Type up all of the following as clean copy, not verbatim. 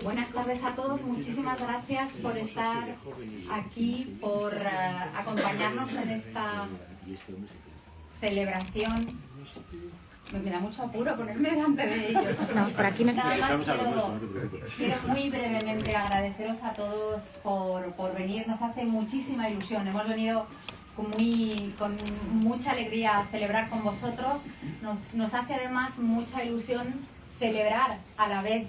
Buenas tardes a todos, muchísimas gracias por estar aquí, por acompañarnos en esta celebración. Me da mucho apuro ponerme delante de ellos. No, por aquí no. Nada más quiero muy brevemente agradeceros a todos por venir. Nos hace muchísima ilusión. Hemos venido con mucha alegría a celebrar con vosotros. Nos hace además mucha ilusión celebrar a la vez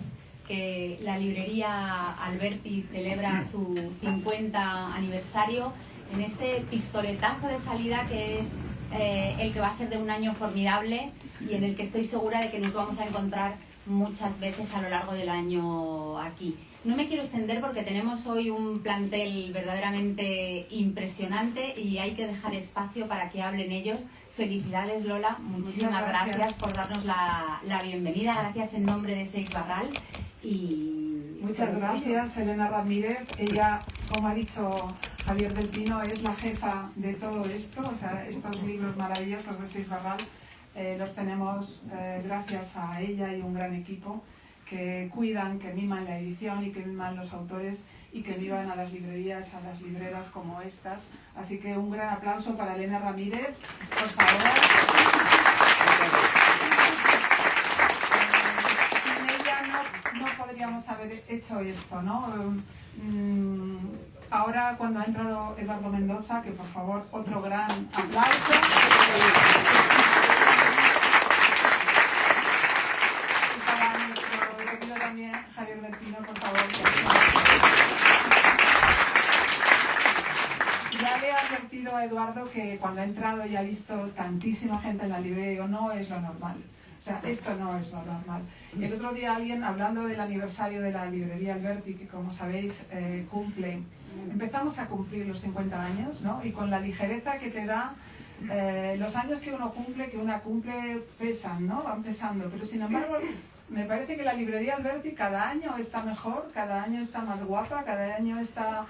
que la librería Alberti celebra su 50 aniversario en este pistoletazo de salida que es el que va a ser de un año formidable y en el que estoy segura de que nos vamos a encontrar muchas veces a lo largo del año aquí. No me quiero extender porque tenemos hoy un plantel verdaderamente impresionante y hay que dejar espacio para que hablen ellos. Felicidades, Lola, muchísimas gracias por darnos la bienvenida, gracias en nombre de Seix Barral. Y muchas gracias, Elena Ramírez. Ella, como ha dicho Javier del Pino, es la jefa de todo esto. O sea, estos libros maravillosos de Seix Barral los tenemos gracias a ella y un gran equipo que cuidan, que miman la edición y que miman los autores y que vivan a las librerías, a las libreras como estas. Así que un gran aplauso para Elena Ramírez, por favor. No podríamos haber hecho esto, ¿no? Ahora, cuando ha entrado Eduardo Mendoza, que por favor, otro gran aplauso. Y para nuestro querido también, Javier del Pino, por favor. Ya le he advertido a Eduardo que cuando ha entrado y ha visto tantísima gente en la librería, digo, no es lo normal. O sea, esto no es lo normal. El otro día alguien, hablando del aniversario de la librería Alberti, que como sabéis empezamos a cumplir los 50 años, ¿no? Y con la ligereza que te da, los años que uno cumple, que una cumple, pesan, ¿no? Van pesando. Pero sin embargo, me parece que la librería Alberti cada año está mejor, cada año está más guapa, cada año está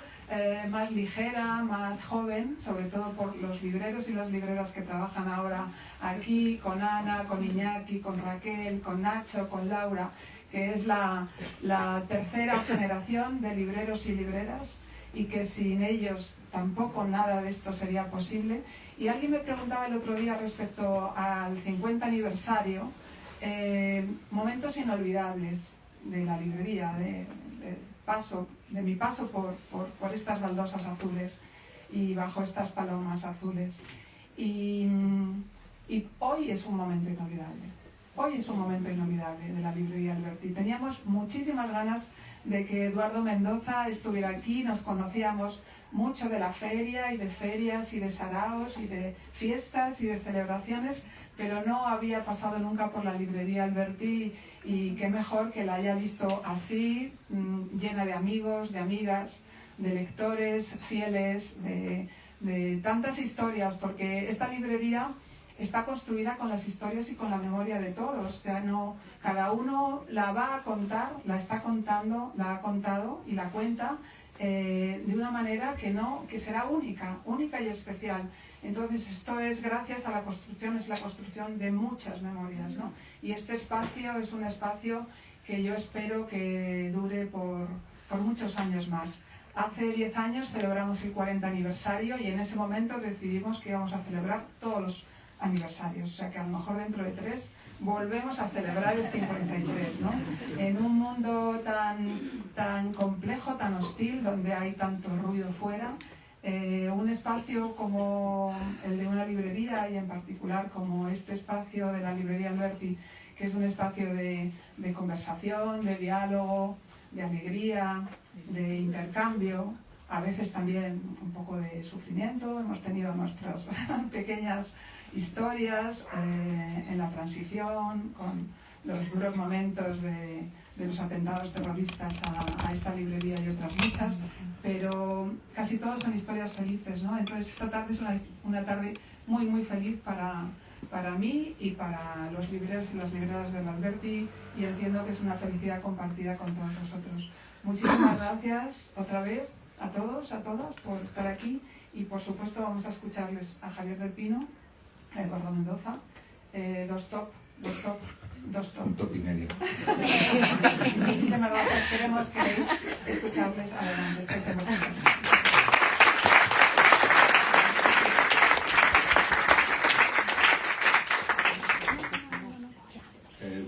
más ligera, más joven, sobre todo por los libreros y las libreras que trabajan ahora aquí, con Ana, con Iñaki, con Raquel, con Nacho, con Laura, que es la tercera generación de libreros y libreras y que sin ellos tampoco nada de esto sería posible. Y alguien me preguntaba el otro día respecto al 50 aniversario, momentos inolvidables de la librería, de mi paso por estas baldosas azules y bajo estas palomas azules. Y hoy es un momento inolvidable. Hoy es un momento inolvidable de la librería Alberti. Teníamos muchísimas ganas de que Eduardo Mendoza estuviera aquí. Nos conocíamos mucho de la feria y de ferias y de saraos y de fiestas y de celebraciones, pero no había pasado nunca por la librería Alberti y qué mejor que la haya visto así, llena de amigos, de amigas, de lectores fieles, de tantas historias, porque esta librería está construida con las historias y con la memoria de todos. O sea, no, cada uno la va a contar, la está contando, la ha contado y la cuenta de una manera que será única y especial. Entonces esto es gracias a la construcción, es la construcción de muchas memorias, ¿no? Y este espacio es un espacio que yo espero que dure por muchos años más. Hace 10 años celebramos el 40 aniversario y en ese momento decidimos que íbamos a celebrar todos los aniversarios, o sea que a lo mejor dentro de 3 volvemos a celebrar el 53, ¿no? En un mundo tan complejo, tan hostil, donde hay tanto ruido fuera, un espacio como el de una librería y en particular como este espacio de la librería Alberti, que es un espacio de conversación, de diálogo, de alegría, de intercambio, a veces también un poco de sufrimiento. Hemos tenido nuestras pequeñas historias en la transición, con los duros momentos de los atentados terroristas a esta librería y otras muchas, pero casi todos son historias felices, ¿no? Entonces esta tarde es una tarde muy muy feliz para mí y para los libreros y las libreras del Alberti, y entiendo que es una felicidad compartida con todos vosotros. Muchísimas gracias otra vez a todos, a todas, por estar aquí, y por supuesto vamos a escucharles a Javier del Pino, a Eduardo Mendoza, dos top 2 un top y medio. Muchísimas gracias. Queremos que escucharles. Adelante, estáis en vuestra casa.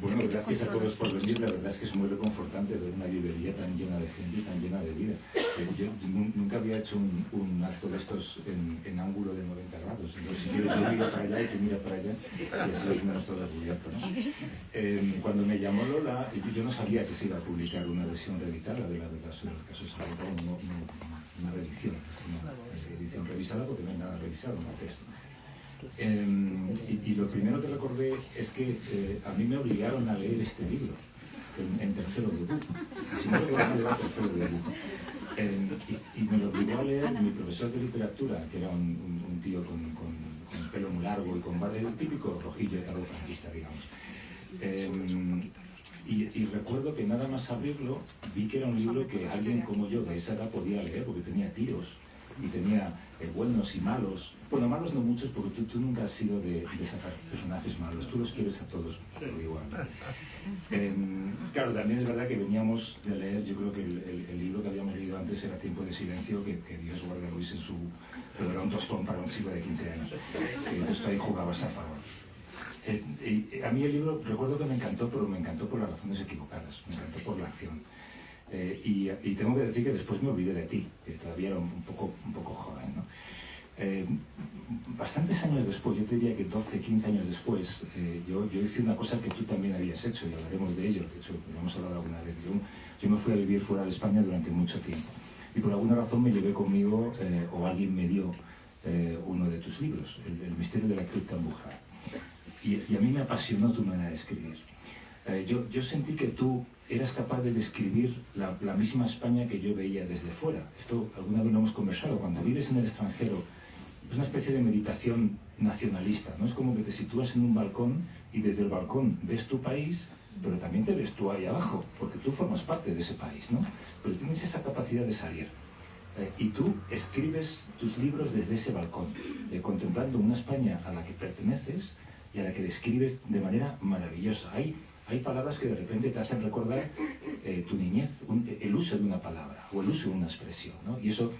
Bueno, gracias a todos por venir. La verdad es que es muy reconfortante ver una librería tan llena de gente y tan llena de vida. Yo nunca había hecho un acto de estos en ángulo de 90 grados. Entonces, yo miro para allá y tú miras para allá y así es menos todo descubierto, ¿no? Cuando me llamó Lola, yo no sabía que se iba a publicar una versión reeditada de la verdad sobre el caso Sabota, una reedición, una edición revisada porque no hay nada revisado en el texto. Y lo primero que recordé es que a mí me obligaron a leer este libro en tercero de debut. Si no recuerdo, era tercero de debut. Y me lo obligó a leer mi profesor de literatura, que era un tío con pelo muy largo y con el típico rojillo de cabo franquista, digamos. Y recuerdo que nada más abrirlo, vi que era un libro que alguien como yo de esa edad podía leer, porque tenía tiros y tenía buenos y malos. Bueno, malos no muchos, porque tú nunca has sido de sacar personajes malos, tú los quieres a todos por igual. Claro, también es verdad que veníamos de leer, yo creo que el libro que habíamos leído antes era Tiempo de Silencio, que Dios guarde a Luis en su... pero era un tostón para un chico de 15 años. Entonces ahí jugabas a favor. A mí el libro, recuerdo que me encantó, pero me encantó por las razones equivocadas, me encantó por la acción. Y tengo que decir que después me olvidé de ti, que todavía era un poco joven, ¿no? Bastantes años después, yo te diría que 12, 15 años después, yo hice una cosa que tú también habías hecho, y hablaremos de ello, de hecho, lo hemos hablado alguna vez. Yo me fui a vivir fuera de España durante mucho tiempo, y por alguna razón me llevé conmigo, o alguien me dio, uno de tus libros, El misterio de la cripta embrujada. Y a mí me apasionó tu manera de escribir. Yo sentí que tú eras capaz de describir la misma España que yo veía desde fuera. Esto alguna vez lo hemos conversado. Cuando vives en el extranjero, es una especie de meditación nacionalista, ¿no? Es como que te sitúas en un balcón y desde el balcón ves tu país, pero también te ves tú ahí abajo, porque tú formas parte de ese país, ¿no? Pero tienes esa capacidad de salir. Y tú escribes tus libros desde ese balcón, contemplando una España a la que perteneces y a la que describes de manera maravillosa. Hay palabras que de repente te hacen recordar tu niñez, el uso de una palabra o el uso de una expresión, ¿no? Y eso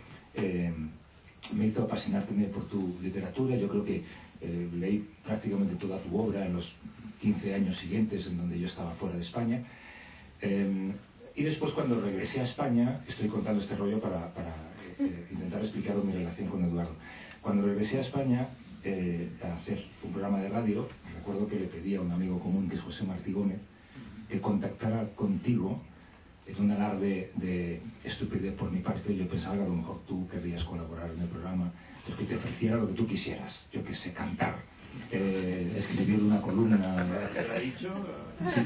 me hizo apasionarme por tu literatura. Yo creo que leí prácticamente toda tu obra en los 15 años siguientes en donde yo estaba fuera de España. Y después, cuando regresé a España, estoy contando este rollo para intentar explicar mi relación con Eduardo. Cuando regresé a España a hacer un programa de radio, recuerdo que le pedí a un amigo común, que es José Martí Gómez, que contactara contigo en un alarde de estupidez por mi parte. Yo pensaba que a lo mejor tú querrías colaborar en el programa, pues que te ofreciera lo que tú quisieras, yo que sé, cantar, escribir una columna. ¿Te lo ha dicho? Sí,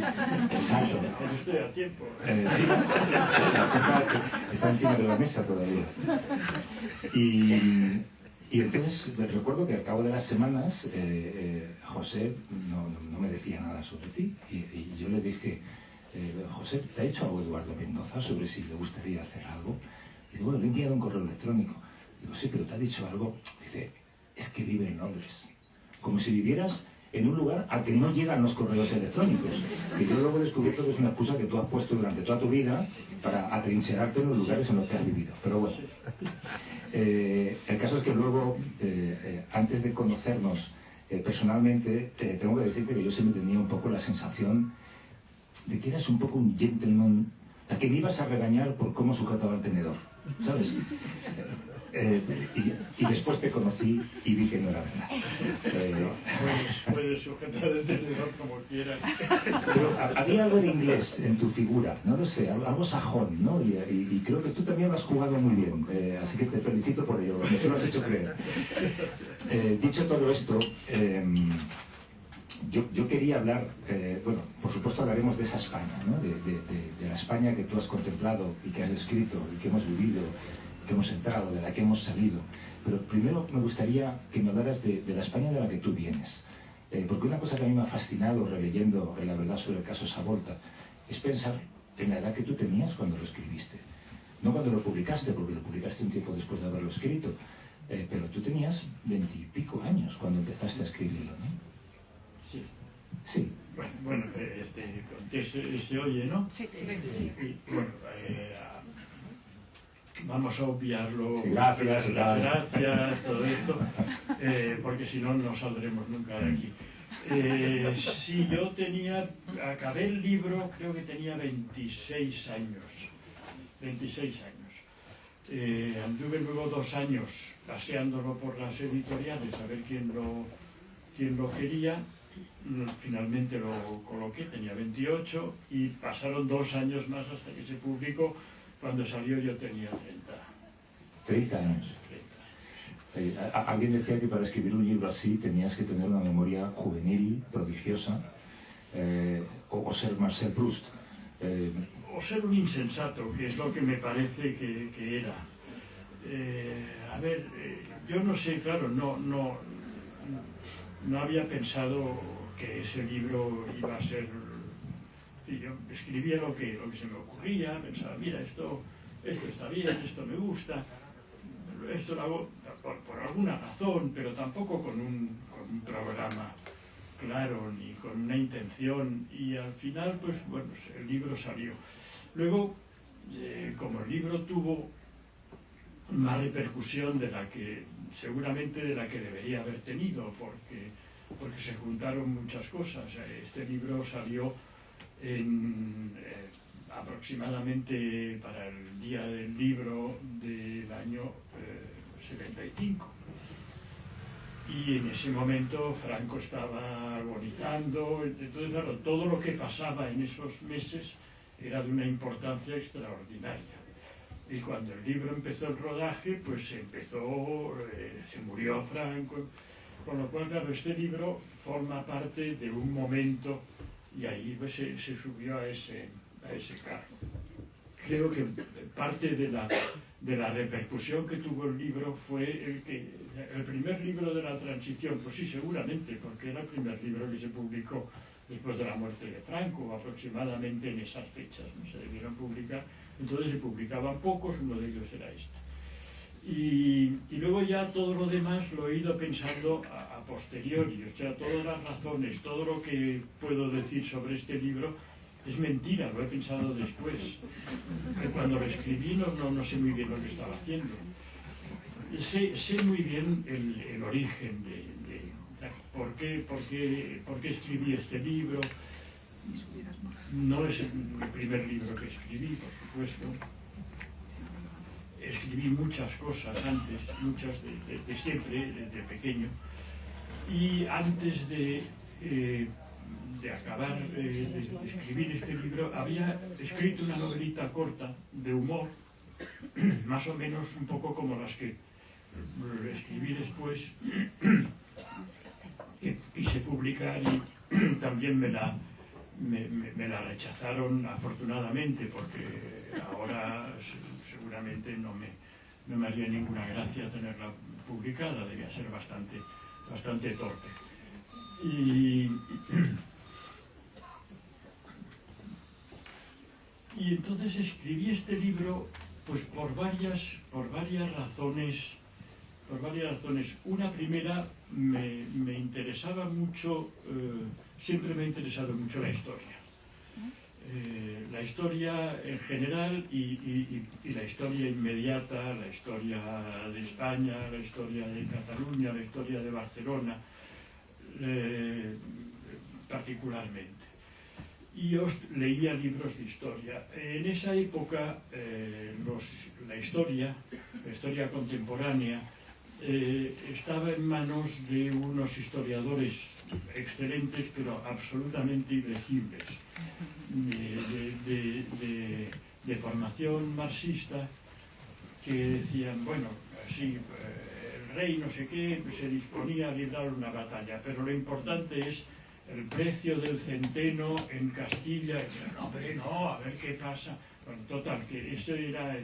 exacto. No estoy a tiempo. Sí, está encima de la mesa todavía. Y entonces recuerdo que al cabo de las semanas José no me decía nada sobre ti y yo le dije, José, ¿te ha dicho algo Eduardo Mendoza sobre si le gustaría hacer algo? Y digo, bueno, le he enviado un correo electrónico. Digo, sí, pero ¿te ha dicho algo? Dice, es que vive en Londres. Como si vivieras en un lugar al que no llegan los correos electrónicos. Y yo luego he descubierto que es una excusa que tú has puesto durante toda tu vida para atrincherarte en los lugares en los que has vivido. Pero bueno, el caso es que luego, antes de conocernos personalmente, tengo que decirte que yo siempre tenía un poco la sensación de que eras un poco un gentleman, a que me ibas a regañar por cómo sujetaba el tenedor, ¿sabes? Y después te conocí y vi que no era verdad. Puedes sujetar el tenedor como quieras. Pero había algo de inglés en tu figura, no lo sé, algo sajón, ¿no? Y creo que tú también lo has jugado muy bien, así que te felicito por ello, me lo has hecho creer. Dicho todo esto, yo quería hablar, bueno, por supuesto hablaremos de esa España, ¿no? De la España que tú has contemplado y que has descrito y que hemos vivido, que hemos entrado, de la que hemos salido. Pero primero me gustaría que me hablaras de la España de la que tú vienes. Porque una cosa que a mí me ha fascinado releyendo la verdad sobre el caso Savolta es pensar en la edad que tú tenías cuando lo escribiste. No cuando lo publicaste, porque lo publicaste un tiempo después de haberlo escrito, pero tú tenías 20 y pico años cuando empezaste a escribirlo, ¿no? Sí. Sí. Bueno, conté se oye, ¿no? Sí. Y, bueno, vamos a obviarlo. Sí, gracias, las gracias, todo esto, porque si no, no saldremos nunca de aquí. Sí, yo acabé el libro, creo que tenía 26 años. 26 años. Anduve luego 2 años paseándolo por las editoriales a ver quién lo quería. Finalmente lo coloqué, tenía 28 y pasaron 2 años más hasta que se publicó. Cuando salió yo tenía 30 años. Alguien decía que para escribir un libro así tenías que tener una memoria juvenil, prodigiosa, o ser Marcel Proust. O ser un insensato, que es lo que me parece que era. A ver, yo no sé, claro, no había pensado que ese libro iba a ser... Sí, yo escribía lo que se me ocurría, pensaba, mira, esto está bien, esto me gusta, esto lo hago por alguna razón, pero tampoco con un programa claro ni con una intención, y al final, pues bueno, el libro salió. Luego, como el libro tuvo más repercusión seguramente de la que debería haber tenido, porque se juntaron muchas cosas. Este libro salió aproximadamente para el día del libro del año 75. Y en ese momento Franco estaba agonizando, entonces claro, todo lo que pasaba en esos meses era de una importancia extraordinaria. Y cuando el libro empezó el rodaje, pues se murió Franco, con lo cual, claro, este libro forma parte de un momento y ahí pues, se subió a ese carro. Creo que parte de la repercusión que tuvo el libro fue el primer libro de la transición, pues sí, seguramente, porque era el primer libro que se publicó después de la muerte de Franco, aproximadamente en esas fechas, ¿no? Se debieron publicar, entonces se publicaban pocos, uno de ellos era este. Y luego ya todo lo demás lo he ido pensando a posteriori, o sea, todas las razones, todo lo que puedo decir sobre este libro es mentira, lo he pensado después. Que cuando lo escribí no sé muy bien lo que estaba haciendo. Sé muy bien el origen de por qué escribí este libro. No es el primer libro que escribí, por supuesto. Escribí muchas cosas antes, muchas de siempre, desde pequeño. Y antes de acabar de escribir este libro, había escrito una novelita corta de humor, más o menos un poco como las que escribí después, que quise publicar y también me la rechazaron afortunadamente, porque ahora seguramente no me haría ninguna gracia tenerla publicada, debía ser bastante torpe. Y entonces escribí este libro pues por varias razones. Una primera, me interesaba mucho, siempre me ha interesado mucho la historia. La historia en general y la historia inmediata, la historia de España, la historia de Cataluña, la historia de Barcelona, particularmente. Y yo leía libros de historia. En esa época la historia contemporánea estaba en manos de unos historiadores excelentes, pero absolutamente ilegibles, de formación marxista, que decían, bueno, sí, el rey no sé qué se disponía a librar una batalla, pero lo importante es el precio del centeno en Castilla. Y no, hombre, no, a ver qué pasa. Bueno, total, que ese era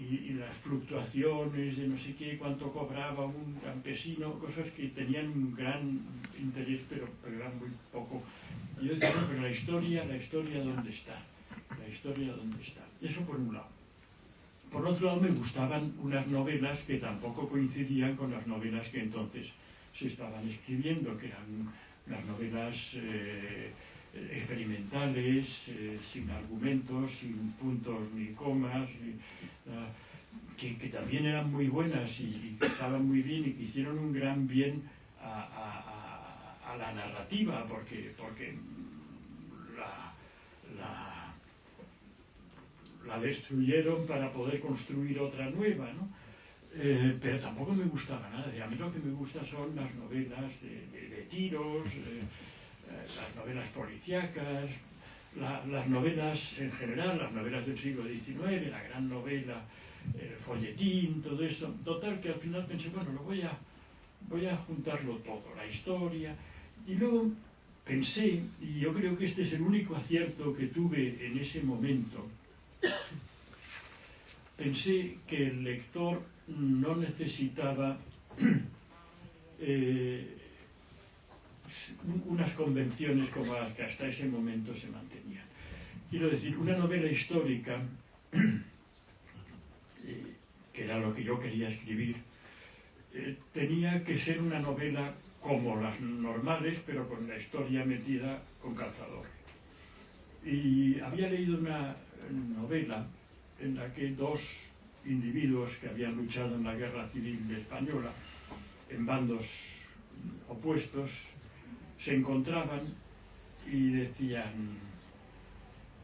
y las fluctuaciones de no sé qué, cuánto cobraba un campesino, cosas que tenían un gran interés, pero eran muy poco. Y yo decía, bueno, pero la historia, ¿dónde está? La historia, ¿dónde está? Eso por un lado. Por otro lado, me gustaban unas novelas que tampoco coincidían con las novelas que entonces se estaban escribiendo, que eran las novelas experimentales, sin argumentos, sin puntos ni comas, que también eran muy buenas y que estaban muy bien y que hicieron un gran bien a la narrativa, porque la destruyeron para poder construir otra nueva, ¿no? Pero tampoco me gustaba nada. A mí lo que me gusta son las novelas de tiros, las novelas policíacas, las novelas en general, las novelas del siglo XIX, la gran novela, el folletín, todo eso. Total, que al final pensé, bueno, voy a juntarlo todo, la historia. Y luego pensé, y yo creo que este es el único acierto que tuve en ese momento, pensé que el lector no necesitaba unas convenciones como las que hasta ese momento se mantenían. Quiero decir, una novela histórica, que era lo que yo quería escribir, tenía que ser una novela como las normales, pero con la historia metida con calzador. Y había leído una novela en la que dos individuos que habían luchado en la Guerra Civil Española, en bandos opuestos, se encontraban y decían: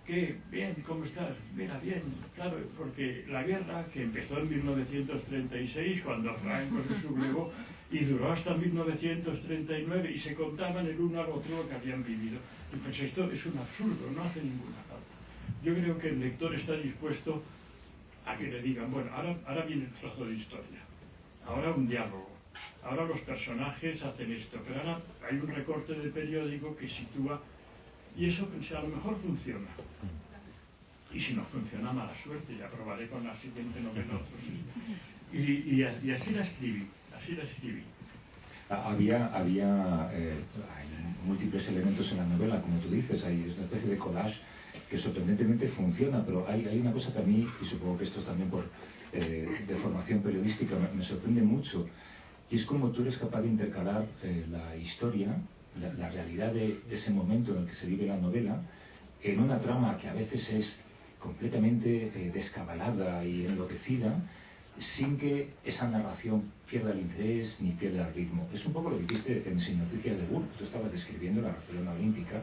¿qué? Bien, ¿cómo estás? Mira, bien, claro, porque la guerra, que empezó en 1936, cuando Franco se sublevó, y duró hasta 1939, y se contaban el uno al otro lo que habían vivido. Y pensé, esto es un absurdo, no hace ninguna falta. Yo creo que el lector está dispuesto a que le digan, bueno, ahora viene el trozo de historia, ahora un diálogo, ahora los personajes hacen esto, pero ahora hay un recorte de periódico que sitúa, y eso pensé, a lo mejor funciona. Y si no funciona, mala suerte, ya probaré con la siguiente novela otros. Y así la escribí, Hay múltiples elementos en la novela, como tú dices, hay una especie de collage que sorprendentemente funciona, pero hay una cosa que a mí, y supongo que esto es también por de formación periodística, me sorprende mucho, y es como tú eres capaz de intercalar la historia, la realidad de ese momento en el que se vive la novela, en una trama que a veces es completamente descabalada y enloquecida, sin que esa narración pierda el interés ni pierda el ritmo. Es un poco lo que hiciste en Sin Noticias de Burke. Tú estabas describiendo la Barcelona Olímpica,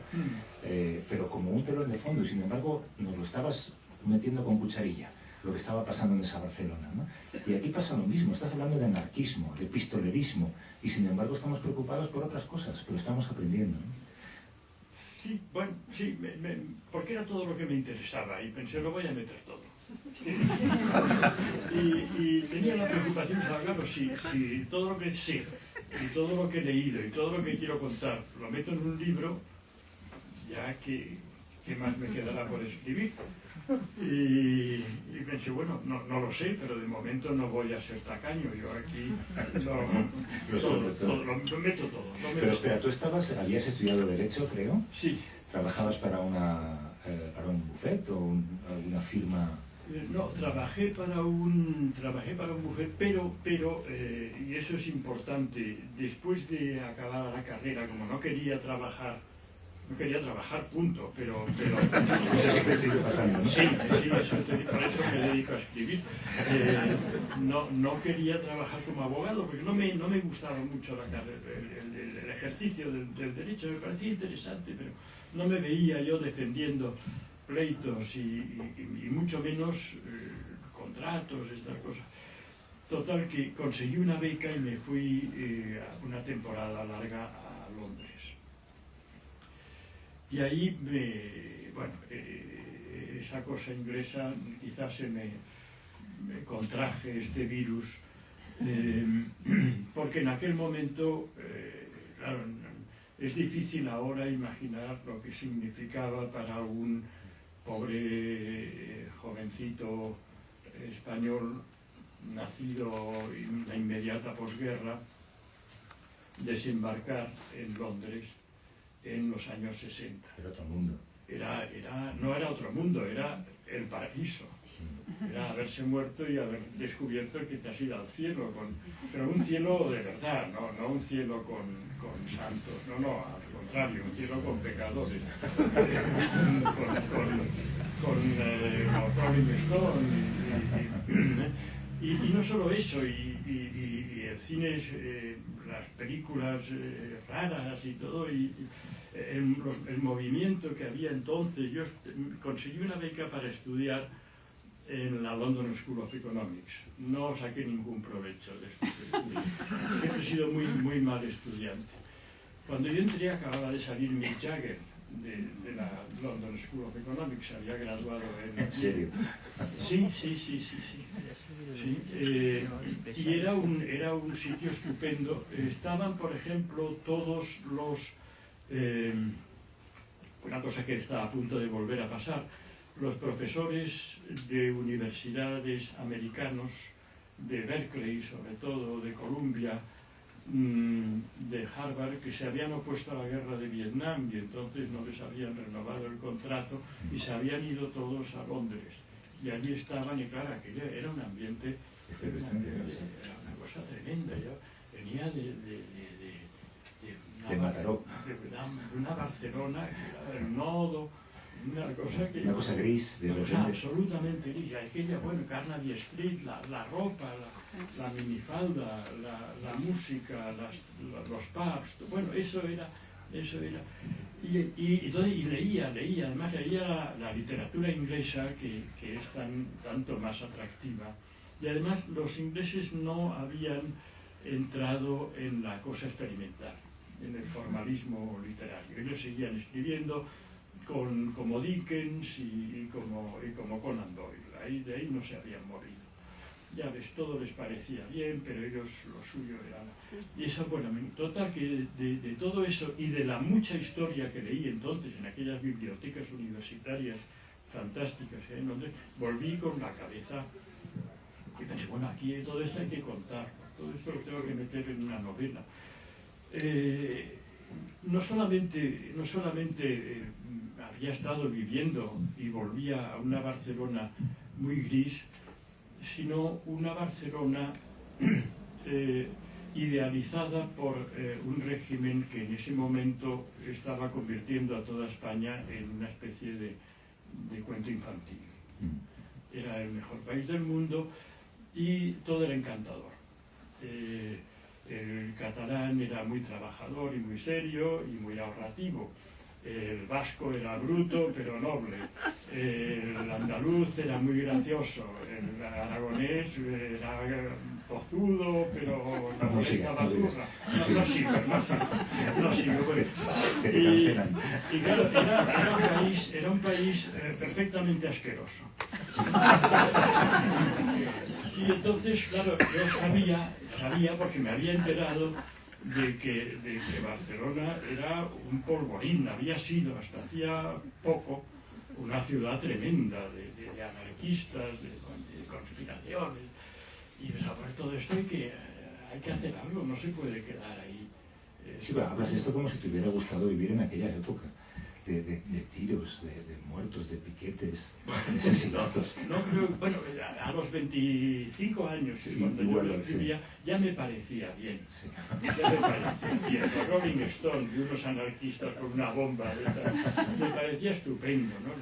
pero como un telón de fondo, y sin embargo nos lo estabas metiendo con cucharilla, lo que estaba pasando en esa Barcelona, ¿no? Y aquí pasa lo mismo, estás hablando de anarquismo, de pistolerismo, y sin embargo estamos preocupados por otras cosas, pero estamos aprendiendo, ¿no? Sí, bueno, sí, porque era todo lo que me interesaba, y pensé, lo voy a meter todo. Y tenía la preocupación, claro, si todo lo que sé, y todo lo que he leído, y todo lo que quiero contar, lo meto en un libro, ya que ¿qué más me quedará por escribir? Y pensé, bueno, no lo sé, pero de momento no voy a ser tacaño, yo aquí lo meto todo. Pero espera, tú habías estudiado Derecho, creo. Sí. ¿Trabajabas para un bufet o alguna firma? No, trabajé para un bufet, pero y eso es importante, después de acabar la carrera, como no quería trabajar, punto, pero Eso que te sigue pasando, ¿no? Sí, por eso me dedico a escribir. No quería trabajar como abogado, porque no me gustaba mucho la carrera, el ejercicio del derecho, me parecía interesante, pero no me veía yo defendiendo pleitos y mucho menos contratos, estas cosas. Total, que conseguí una beca y me fui una temporada larga a Londres. Y ahí, esa cosa inglesa, quizás se me contraje este virus, porque en aquel momento, claro, es difícil ahora imaginar lo que significaba para un pobre jovencito español nacido en la inmediata posguerra desembarcar en Londres en los años 60. Era otro mundo. no era otro mundo, era el paraíso. Era haberse muerto y haber descubierto que te has ido al cielo, pero un cielo de verdad, no un cielo con santos, no, al contrario, un cielo con pecadores, con Rolling Stone, y no solo eso, y el cine, las películas raras y todo, el movimiento que había entonces. Yo conseguí una beca para estudiar en la London School of Economics. No saqué ningún provecho de estos estudios. Siempre he sido muy mal estudiante. Cuando yo entré acababa de salir Mick Jagger de la London School of Economics, había graduado ¿En serio? Sí. Y era un sitio estupendo. Estaban, por ejemplo, todos los... una cosa que está a punto de volver a pasar, los profesores de universidades americanos, de Berkeley sobre todo, de Columbia, de Harvard, que se habían opuesto a la guerra de Vietnam y entonces no les habían renovado el contrato y se habían ido todos a Londres. Y allí estaban, y claro, aquello era un ambiente, era una cosa tremenda. Yo venía de una Barcelona que era el nodo, una cosa gris, de repente. Absolutamente gris. Aquella, bueno, Carnaby Street, la ropa, la minifalda, la música, los pubs, bueno, eso era. Y leía, además leía la literatura inglesa, que es tanto más atractiva. Y además los ingleses no habían entrado en la cosa experimental, en el formalismo literario. Ellos seguían escribiendo como Dickens y como Conan Doyle. De ahí no se habían movido. Ya ves, todo les parecía bien, pero ellos lo suyo era... Y eso, bueno, total, que de todo eso y de la mucha historia que leí entonces en aquellas bibliotecas universitarias fantásticas en Londres, volví con la cabeza y pensé, bueno, aquí todo esto hay que contar, todo esto lo tengo que meter en una novela. No solamente había estado viviendo y volvía a una Barcelona muy gris, sino una Barcelona idealizada por un régimen que en ese momento estaba convirtiendo a toda España en una especie de cuento infantil. Era el mejor país del mundo y todo era encantador. El catalán era muy trabajador y muy serio y muy ahorrativo. El vasco era bruto pero noble. El andaluz era muy gracioso. El aragonés era tozudo pero no estaba zurra. No sigo. Y claro, era un país perfectamente asqueroso. Y entonces, claro, yo sabía porque me había enterado de que Barcelona era un polvorín, había sido hasta hacía poco una ciudad tremenda de anarquistas, de conspiraciones. Y pensaba, por todo esto hay que hacer algo, no se puede quedar ahí. Sí, pero hablas de esto como si te hubiera gustado vivir en aquella época. De tiros, de muertos, de piquetes, de asesinatos. No creo, bueno, a los 25 años, sí, cuando yo lo escribía, ya me parecía bien. Sí. Ya me parecía bien. Los Rolling Stone y unos anarquistas con una bomba, me parecía estupendo, ¿no?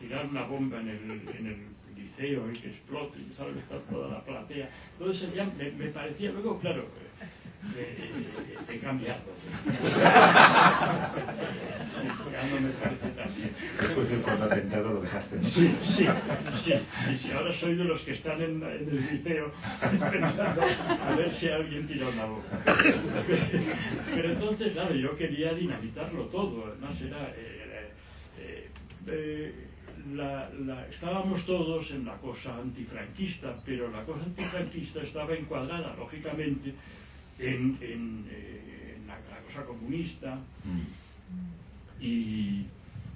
Tirar una bomba en el liceo y que explote y salga toda la platea. Todo eso ya me parecía, luego, claro, he cambiado. Ya no me parece tan bien. Después del cuarto atentado lo dejaste, ¿no? Sí. Ahora soy de los que están en el liceo pensando a ver si alguien tira una boca. Pero entonces, claro, yo quería dinamitarlo todo. Además estábamos todos en la cosa antifranquista, pero la cosa antifranquista estaba encuadrada, lógicamente, en la cosa comunista. Y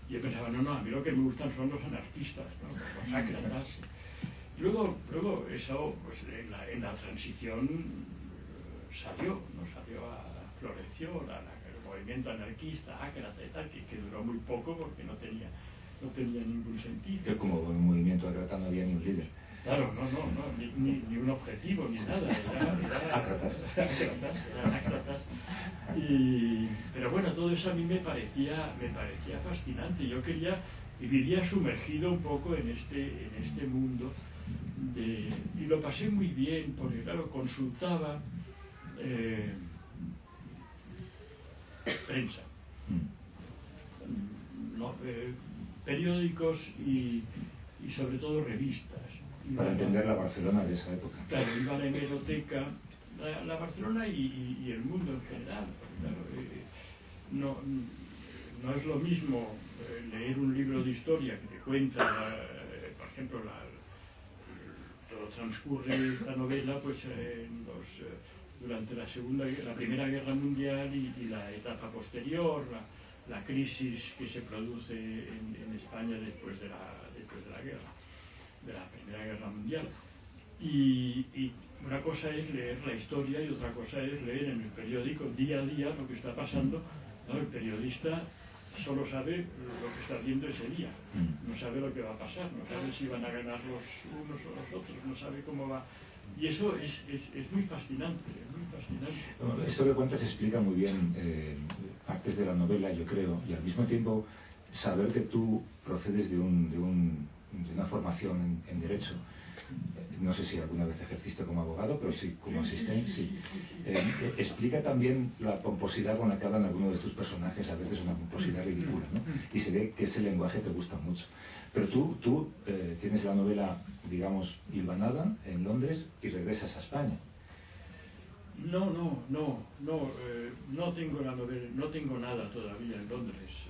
yo pensaba, no, a mí lo que me gustan son los anarquistas, ¿no? Los ácratas. Y luego eso, pues en la transición floreció el movimiento anarquista, ácrata y tal, que duró duró muy poco porque no tenía ningún sentido. Que como un movimiento acrata no había ni un líder. Claro, no, ni un objetivo, ni nada. Ácratas. Eran ácratas. Pero bueno, todo eso a mí me parecía fascinante. Yo viviría sumergido un poco en este mundo y lo pasé muy bien, porque claro, consultaba prensa, periódicos y sobre todo revistas. Para entender la Barcelona de esa época. Claro, iba a la hemeroteca, la Barcelona y el mundo en general. Claro, no es lo mismo leer un libro de historia que te cuenta, por ejemplo, todo transcurre esta novela pues, durante la Primera Guerra Mundial y la etapa posterior, la crisis que se produce en España después de la guerra, de la Primera Guerra Mundial. Y una cosa es leer la historia y otra cosa es leer en el periódico día a día lo que está pasando. ¿No? El periodista solo sabe lo que está viendo ese día, no sabe lo que va a pasar, no sabe si van a ganar los unos o los otros, no sabe cómo va. Y eso es muy fascinante, muy fascinante. Bueno, esto que cuentas explica muy bien partes de la novela, yo creo, y al mismo tiempo saber que tú procedes de una formación en Derecho. No sé si alguna vez ejerciste como abogado, pero sí como asistente, sí. Explica también la pomposidad con la que hablan algunos de tus personajes, a veces una pomposidad ridícula, ¿no? Y se ve que ese lenguaje te gusta mucho. Pero tú tienes la novela, digamos, hilvanada en Londres y regresas a España. No tengo la novela, no tengo nada todavía en Londres.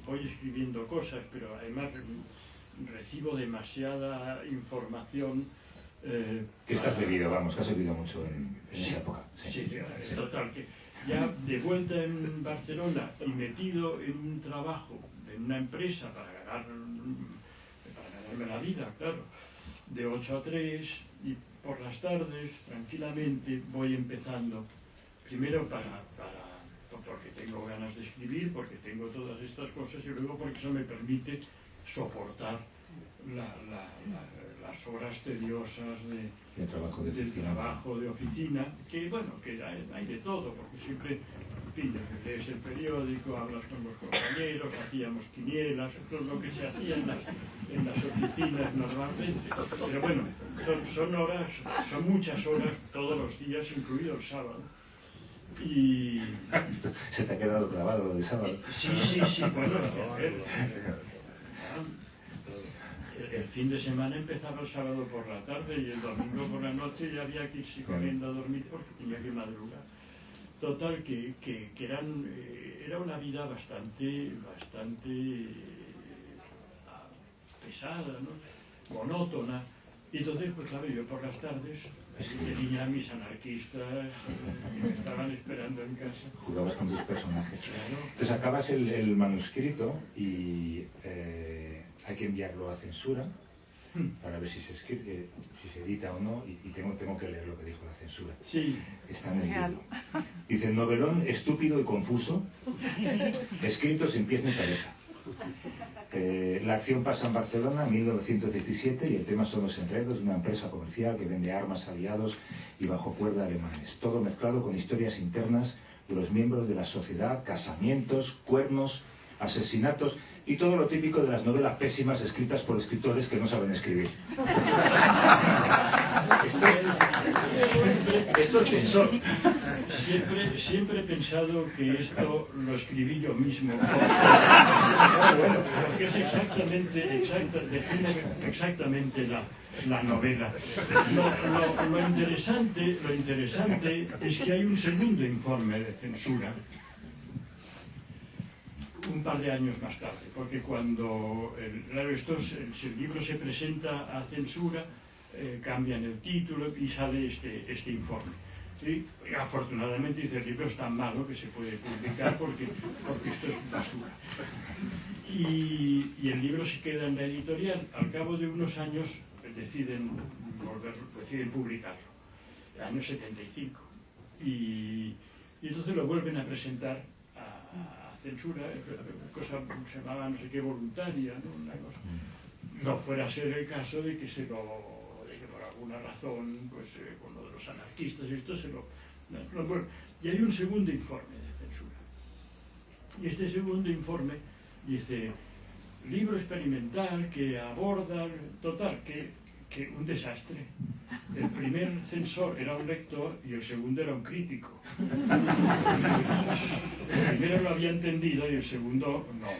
Voy escribiendo cosas, pero además recibo demasiada información. ¿Qué estás bebido? Vamos, que has bebido mucho en esa época. Sí, total, que ya de vuelta en Barcelona y metido en un trabajo, en una empresa para ganarme la vida, claro, de 8 a 3 y por las tardes, tranquilamente, voy empezando. Primero porque tengo ganas de escribir, porque tengo todas estas cosas y luego porque eso me permite soportar las horas tediosas del trabajo de oficina, que bueno, que hay de todo, porque siempre, en fin, lees el periódico, hablas con los compañeros, hacíamos quinielas, todo lo que se hacía en las oficinas normalmente. Pero bueno, son muchas horas todos los días, incluido el sábado. Y... ¿Se te ha quedado clavado de sábado? Sí, bueno, el fin de semana empezaba el sábado por la tarde y el domingo por la noche ya había que irse corriendo a dormir porque tenía que madrugar. Total, que era una vida bastante pesada, ¿no? Monótona. Y entonces, pues claro, yo por las tardes tenía mis anarquistas que me estaban esperando en casa. Jugabas con tus personajes. Claro. Entonces acabas el manuscrito y hay que enviarlo a censura para ver si se edita o no, y tengo que leer lo que dijo la censura. Sí. Está en el libro. Dice: novelón estúpido y confuso, escrito sin pies ni cabeza. La acción pasa en Barcelona en 1917 y el tema son los enredos de una empresa comercial que vende armas a aliados y bajo cuerda alemanes. Todo mezclado con historias internas de los miembros de la sociedad, casamientos, cuernos, asesinatos y todo lo típico de las novelas pésimas escritas por escritores que no saben escribir. Esto es censor. Siempre he pensado que esto lo escribí yo mismo. Porque es define exactamente la novela. Lo interesante es que hay un segundo informe de censura un par de años más tarde, porque cuando el libro se presenta a censura, cambian el título y sale este informe. Y afortunadamente dice: el libro es tan malo que se puede publicar porque esto es basura. Y el libro se queda en la editorial. Al cabo de unos años deciden publicarlo, el año 75. Y entonces lo vuelven a presentar a censura, una cosa se llamaba no sé qué voluntaria, ¿no? Una cosa. No fuera a ser el caso de que por alguna razón, pues con lo de los anarquistas, esto se lo... Bueno, y hay un segundo informe de censura. Y este segundo informe dice, libro experimental que aborda, total, que un desastre. El primer censor era un lector y el segundo era un crítico. El primero lo había entendido y el segundo no.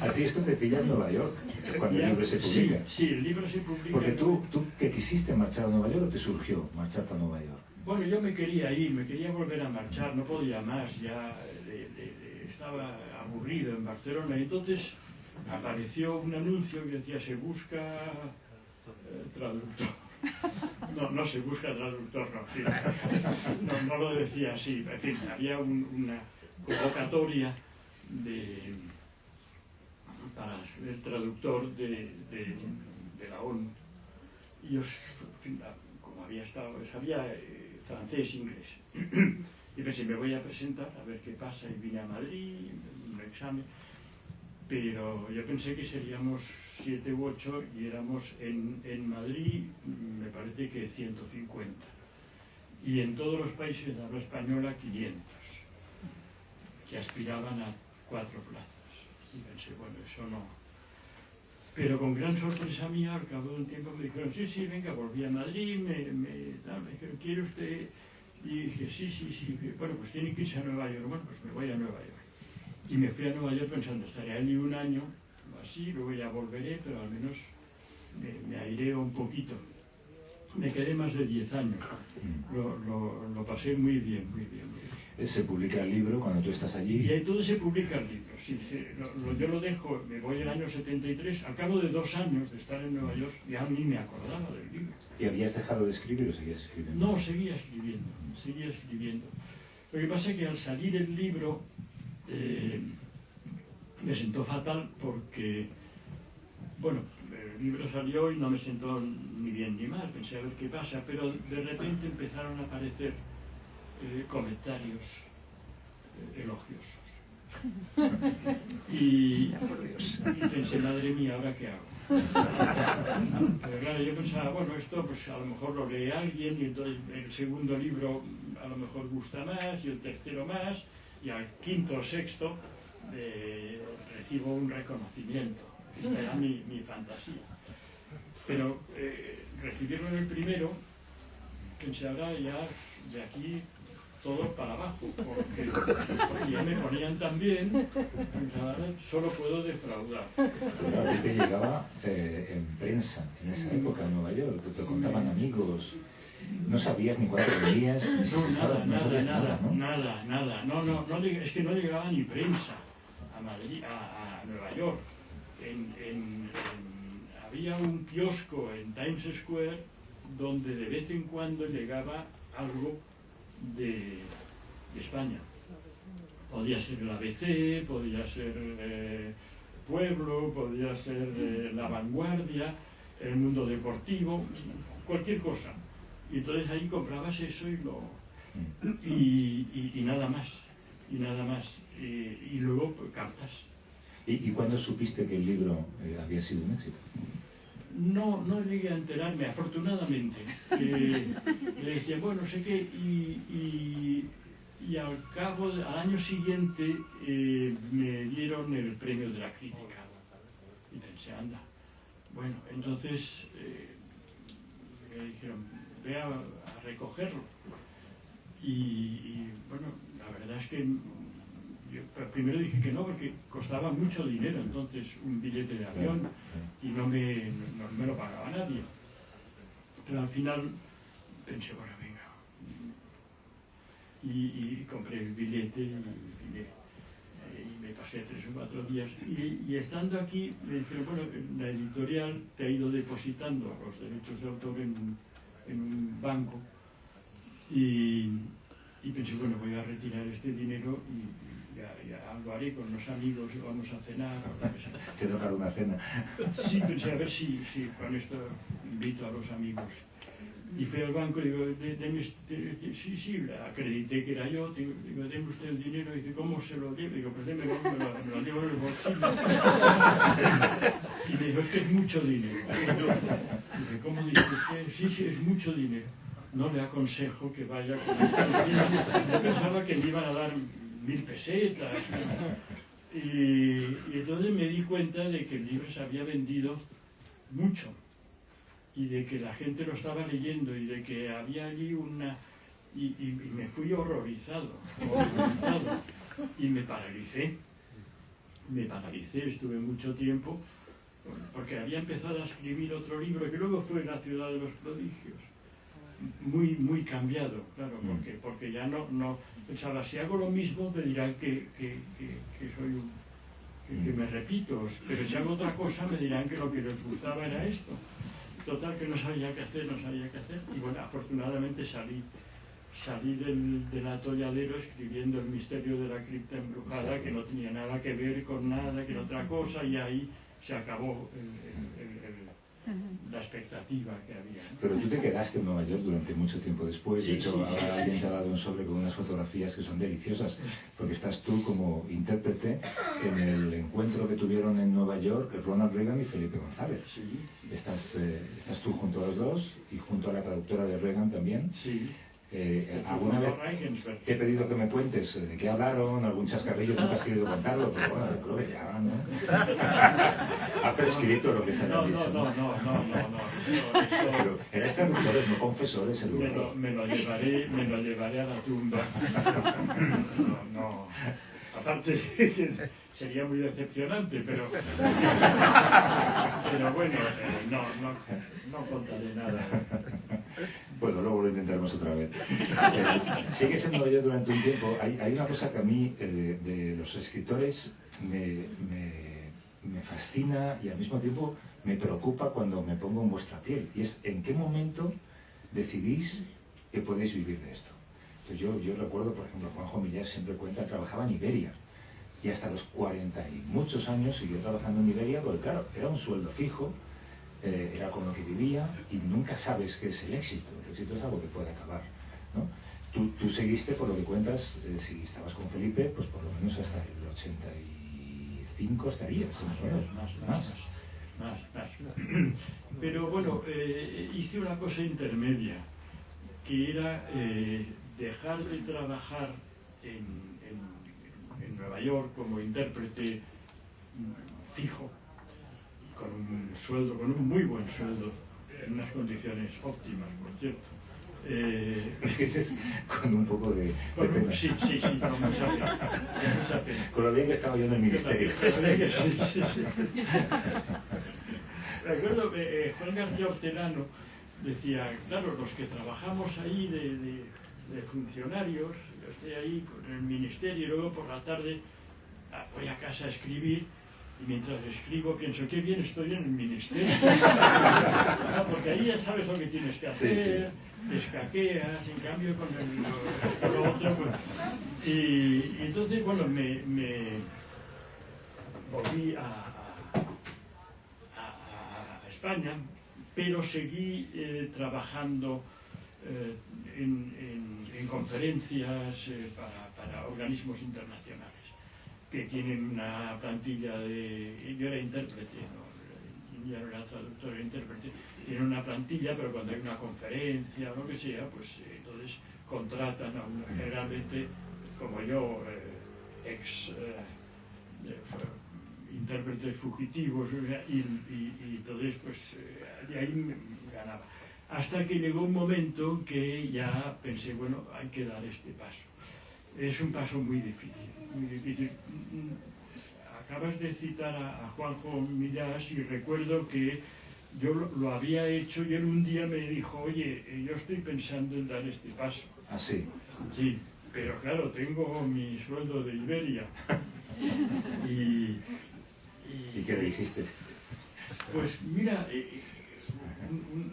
A ti esto te pilla en Nueva York, cuando el libro se publica. Sí, el libro se publica. Porque tú te quisiste marchar a Nueva York o te surgió marcharte a Nueva York. Bueno, yo me quería ir, me quería volver a marchar, no podía más, ya estaba aburrido en Barcelona. Y entonces apareció un anuncio que decía se busca traductor. No se busca traductor, no lo decía así. En fin, había una convocatoria para el traductor de la ONU. Y yo, en fin, como sabía francés, inglés, y pensé, me voy a presentar a ver qué pasa, y vine a Madrid, un examen. Pero yo pensé que seríamos 7 u 8 y éramos en Madrid, me parece que 150. Y en todos los países de habla española 500, que aspiraban a 4 plazas. Y pensé, bueno, eso no. Pero con gran sorpresa mía, al cabo de un tiempo me dijeron, sí, venga, volví a Madrid, me dijeron, ¿quiere usted? Y dije, sí. Bueno, pues tiene que irse a Nueva York. Bueno, pues me voy a Nueva York. Y me fui a Nueva York pensando, estaré allí un año, así, luego ya volveré, pero al menos me aireo un poquito. Me quedé más de 10 años, lo pasé muy bien. Se publica el libro cuando tú estás allí. Y entonces se publica el libro. Sí, yo lo dejo, me voy el año 73, al cabo de 2 años de estar en Nueva York, ya ni me acordaba del libro. ¿Y habías dejado de escribir o seguías escribiendo? No, seguía escribiendo. Lo que pasa es que al salir el libro, me sentó fatal porque, bueno, el libro salió y no me sentó ni bien ni mal, pensé a ver qué pasa, pero de repente empezaron a aparecer comentarios elogiosos. Y pensé, madre mía, ¿ahora qué hago? Pero claro, yo pensaba, bueno, esto pues a lo mejor lo lee alguien y entonces el segundo libro a lo mejor gusta más y el tercero más y al quinto o sexto recibo un reconocimiento. Esta era mi fantasía. Pero recibirlo en el primero, pensé ahora ya de aquí todo para abajo, porque ya me ponían tan bien, ahora solo puedo defraudar. Pero a ti te llegaba en prensa en esa época en Nueva York, te contaban amigos, no sabías ni cuándo venías, ni si estabas, no sabías nada, ¿no? Nada, es que no llegaba ni prensa a Madrid, a Nueva York. Había un kiosco en Times Square donde de vez en cuando llegaba algo de España. Podía ser el ABC, podía ser Pueblo, podía ser La Vanguardia, El Mundo Deportivo, cualquier cosa. Y entonces ahí comprabas eso y nada más. Y luego pues, cartas. ¿Y cuándo supiste que el libro había sido un éxito? No llegué a enterarme, afortunadamente. Le decía, bueno, sé que... Y al año siguiente me dieron el premio de la crítica. Y pensé, anda. Bueno, entonces me dijeron, ve a recogerlo. Y bueno, la verdad es que yo primero dije que no, porque costaba mucho dinero entonces un billete de avión y no me lo pagaba nadie. Pero al final pensé, bueno, venga. Y compré el billete y me pasé 3 o 4 días. Y estando aquí me dijeron, bueno, la editorial te ha ido depositando los derechos de autor en un banco. Y pensé, bueno, voy a retirar este dinero y ya lo haré con los amigos, vamos a cenar o lo que sea. ¿Te toca una cena? Sí, pensé a ver si con esto invito a los amigos. Y fui al banco y digo, sí, acredité que era yo, digo, deme usted el dinero, y dice, ¿cómo se lo llevo? Digo, pues démelo, me lo llevo en el bolsillo. Y me dijo, es que es mucho dinero. Dice, ¿cómo dice usted? Sí, es mucho dinero. No le aconsejo que vaya con esto. Yo pensaba que me iban a dar 1000 pesetas. Y entonces me di cuenta de que el libro se había vendido mucho. Y de que la gente lo estaba leyendo y de que había allí una... Y me fui horrorizado, y me paralicé, estuve mucho tiempo, porque había empezado a escribir otro libro que luego fue La ciudad de los prodigios, muy cambiado, claro, porque ya no pensaba, si hago lo mismo me dirán que soy que me repito, pero si hago otra cosa me dirán que lo que les gustaba era esto. Total, que no sabía qué hacer, y bueno, afortunadamente salí del atolladero escribiendo El misterio de la cripta embrujada, que no tenía nada que ver con nada, que era otra cosa, y ahí se acabó la expectativa que había. Pero tú te quedaste en Nueva York durante mucho tiempo después. Sí, de hecho, sí, ahora alguien te ha dado un sobre con unas fotografías que son deliciosas, porque estás tú como intérprete en el encuentro que tuvieron en Nueva York Ronald Reagan y Felipe González. Sí. Estás tú junto a los dos y junto a la traductora de Reagan también. Sí. ¿Alguna vez te he pedido que me cuentes de qué hablaron, algún chascarrillo? Nunca has querido contarlo, pero bueno, creo que ya, ¿no? Ha prescrito lo que se había dicho. No. Pero erais traductores, no confesores, el libro. Me lo llevaré a la tumba. No. Aparte, sería muy decepcionante, pero bueno, no contaré nada. Bueno, luego lo intentaremos otra vez. Sigues en Nueva York durante un tiempo. Hay una cosa que a mí, de los escritores, me fascina y al mismo tiempo me preocupa cuando me pongo en vuestra piel. Y es, ¿en qué momento decidís que podéis vivir de esto? Entonces yo recuerdo, por ejemplo, Juanjo Millás siempre cuenta, trabajaba en Iberia. Y hasta los 40 y muchos años siguió trabajando en Iberia, porque claro, era un sueldo fijo, era con lo que vivía, y nunca sabes qué es el éxito. El éxito es algo que puede acabar, ¿no? Tú seguiste, por lo que cuentas, si estabas con Felipe, pues por lo menos hasta el 85 estarías, más. Pero bueno, hice una cosa intermedia, que era dejar de trabajar en Nueva York como intérprete fijo, con un sueldo, con un muy buen sueldo, en unas condiciones óptimas, por cierto. Dices con un poco de pena. Sí, con mucha pena. Con lo bien que estaba yo en el ministerio. Sí. Recuerdo que Juan García Hortelano decía, claro, los que trabajamos ahí de funcionarios, yo estoy ahí en el ministerio y luego por la tarde voy a casa a escribir, y mientras escribo pienso, qué bien estoy en el ministerio. No, porque ahí ya sabes lo que tienes que hacer, te escaqueas, en cambio con lo otro. Pues, y entonces, bueno, me volví a España, pero seguí trabajando en conferencias para organismos internacionales que tienen una plantilla de... Yo era intérprete, ya no era traductor, era intérprete. Tienen una plantilla, pero cuando hay una conferencia o lo que sea, pues entonces contratan a generalmente, como yo, intérpretes fugitivos, y entonces pues de ahí me ganaba. Hasta que llegó un momento que ya pensé, bueno, hay que dar este paso. Es un paso muy difícil, muy difícil. Acabas de citar a Juanjo Millás y recuerdo que yo lo había hecho y él un día me dijo, oye, yo estoy pensando en dar este paso. ¿Ah, sí? Sí, pero claro, tengo mi sueldo de Iberia. ¿Y qué le dijiste? Pues mira,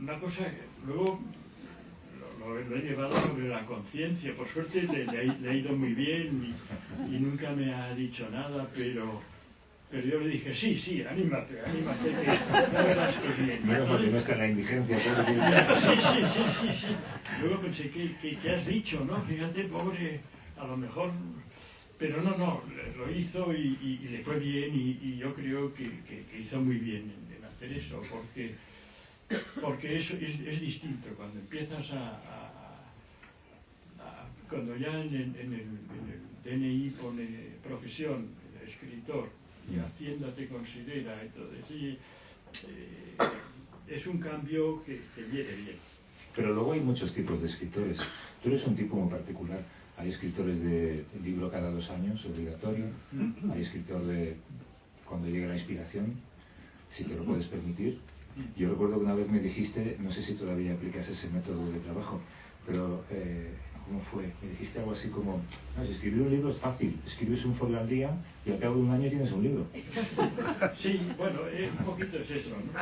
una cosa, luego lo he llevado sobre la conciencia, por suerte le ha ido muy bien y nunca me ha dicho nada, pero Pero yo le dije, sí, anímate, que no verás que bien. Menos porque no está en la indigencia. Sí. Luego pensé, ¿qué has dicho, no? Fíjate, pobre, a lo mejor... Pero no, lo hizo y le fue bien y yo creo que hizo muy bien en hacer eso, porque eso es distinto. Cuando empiezas cuando ya en el DNI pone profesión, escritor, y Hacienda te considera, entonces es un cambio que viene bien. Pero luego hay muchos tipos de escritores. Tú eres un tipo muy particular. Hay escritores de libro cada 2 años, obligatorio. Hay escritor de cuando llegue la inspiración, si te lo puedes permitir. Yo recuerdo que una vez me dijiste, no sé si todavía aplicas ese método de trabajo, pero ¿cómo fue? Me dijiste algo así como, no, si escribir un libro es fácil, escribes un folio al día y al cabo de 1 año tienes un libro. Sí, bueno, un poquito es eso, ¿no?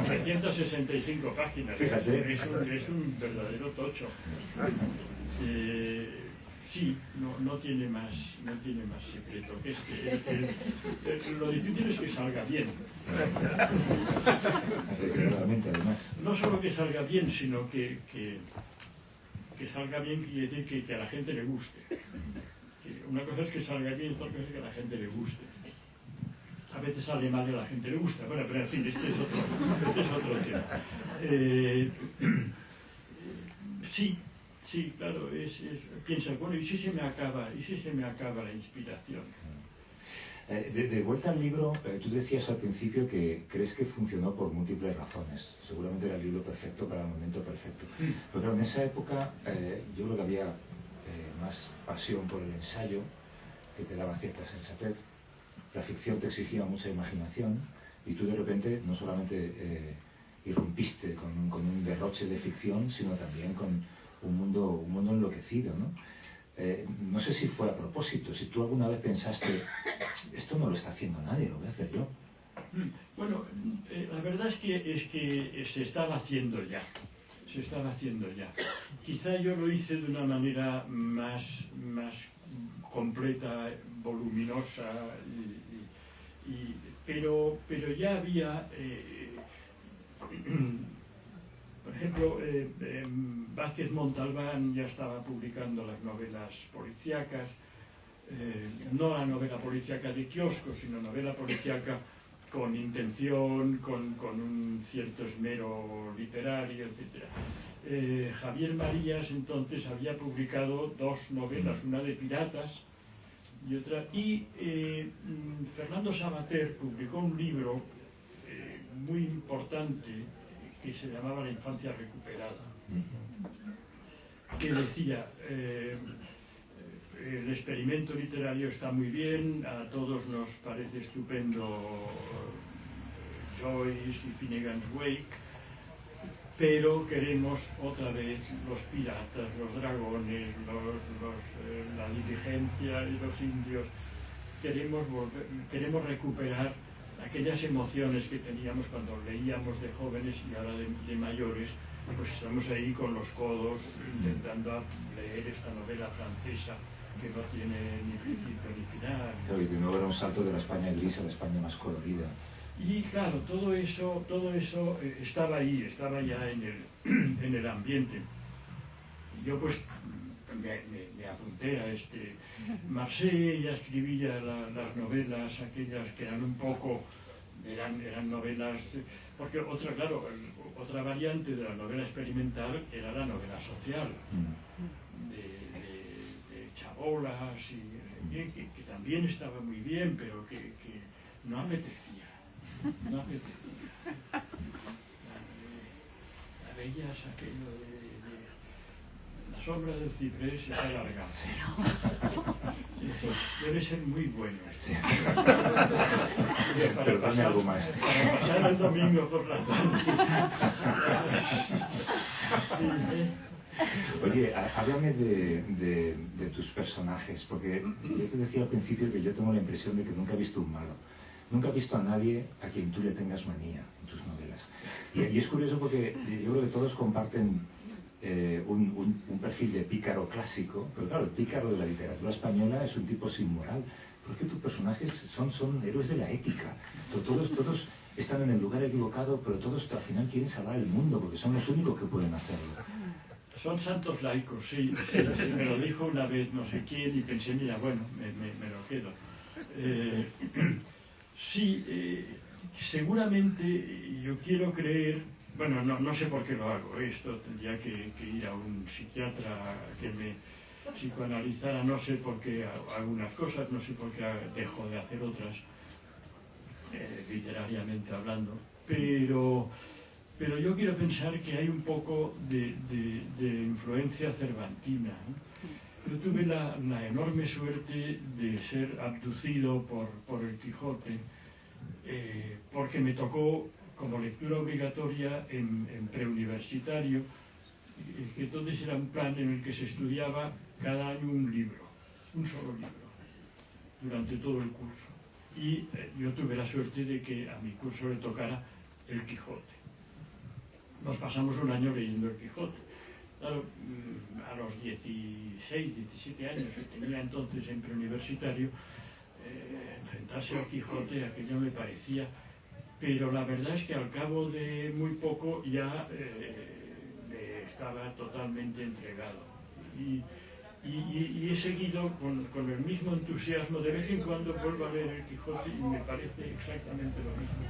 365 páginas. Fíjate. Es un verdadero tocho. Sí, no tiene más secreto que lo difícil es que salga bien. Realmente, además. No solo que salga bien, sino que salga bien quiere decir que a la gente le guste. Una cosa es que salga bien y otra cosa es que a la gente le guste. A veces sale mal y a la gente le gusta. Bueno, pero en fin, este es otro tema. Sí, claro, piensa, bueno, ¿y si se me acaba la inspiración? De vuelta al libro, tú decías al principio que crees que funcionó por múltiples razones. Seguramente era el libro perfecto para el momento perfecto. Pero claro, en esa época yo creo que había más pasión por el ensayo, que te daba cierta sensatez. La ficción te exigía mucha imaginación y tú de repente no solamente irrumpiste con un derroche de ficción, sino también con un mundo enloquecido, ¿no? No sé si fue a propósito, si tú alguna vez pensaste, esto no lo está haciendo nadie, lo voy a hacer yo. Bueno, la verdad es que se estaba haciendo ya. Quizá yo lo hice de una manera más completa, voluminosa, pero ya había... Por ejemplo, Vázquez Montalbán ya estaba publicando las novelas policíacas, no la novela policíaca de kiosco, sino novela policíaca con intención, con un cierto esmero literario, etc. Javier Marías entonces había publicado 2 novelas, una de piratas y otra, y Fernando Savater publicó un libro muy importante que se llamaba La infancia recuperada, que decía, el experimento literario está muy bien, a todos nos parece estupendo Joyce y Finnegan's Wake, pero queremos otra vez los piratas, los dragones, la diligencia y los indios, queremos recuperar aquellas emociones que teníamos cuando leíamos de jóvenes y ahora de mayores, pues estamos ahí con los codos intentando leer esta novela francesa que no tiene ni principio ni final. Claro, y de nuevo era un salto de la España gris a la España más colorida. Y claro, todo eso estaba ahí, estaba ya en el ambiente. Yo pues me apunté a Marseille, ya escribía las novelas, aquellas que eran un poco, eran novelas, porque otra variante de la novela experimental era la novela social, de chabolas, que también estaba muy bien, pero que no apetecía. La veías aquello de la sombra del ciprés es alargada. Debe ser muy bueno. Sí. Pero dame algo más. Para pasar el domingo por la tarde. Oye, háblame de tus personajes, porque yo te decía al principio que yo tengo la impresión de que nunca he visto un malo. Nunca he visto a nadie a quien tú le tengas manía en tus novelas. Y es curioso porque yo creo que todos comparten un perfil de pícaro clásico, pero claro, el pícaro de la literatura española es un tipo sin moral, porque tus personajes son héroes de la ética, todos están en el lugar equivocado, pero todos al final quieren salvar el mundo, porque son los únicos que pueden hacerlo. Son santos laicos, sí, me lo dijo una vez no sé quién y pensé, mira, bueno, me lo quedo. Seguramente yo quiero creer, bueno, no sé por qué lo hago, esto tendría que ir a un psiquiatra que me psicoanalizara, no sé por qué hago algunas cosas, no sé por qué dejo de hacer otras, literariamente hablando, pero yo quiero pensar que hay un poco de influencia cervantina, ¿no? Yo tuve la enorme suerte de ser abducido por el Quijote, porque me tocó como lectura obligatoria en preuniversitario, que entonces era un plan en el que se estudiaba cada año un libro, un solo libro, durante todo el curso. Y yo tuve la suerte de que a mi curso le tocara el Quijote. Nos pasamos un año leyendo el Quijote. Claro, a los 16, 17 años que tenía entonces en preuniversitario, enfrentarse al Quijote, aquello me parecía, pero la verdad es que al cabo de muy poco ya estaba totalmente entregado. Y he seguido con el mismo entusiasmo, de vez en cuando vuelvo a leer el Quijote y me parece exactamente lo mismo.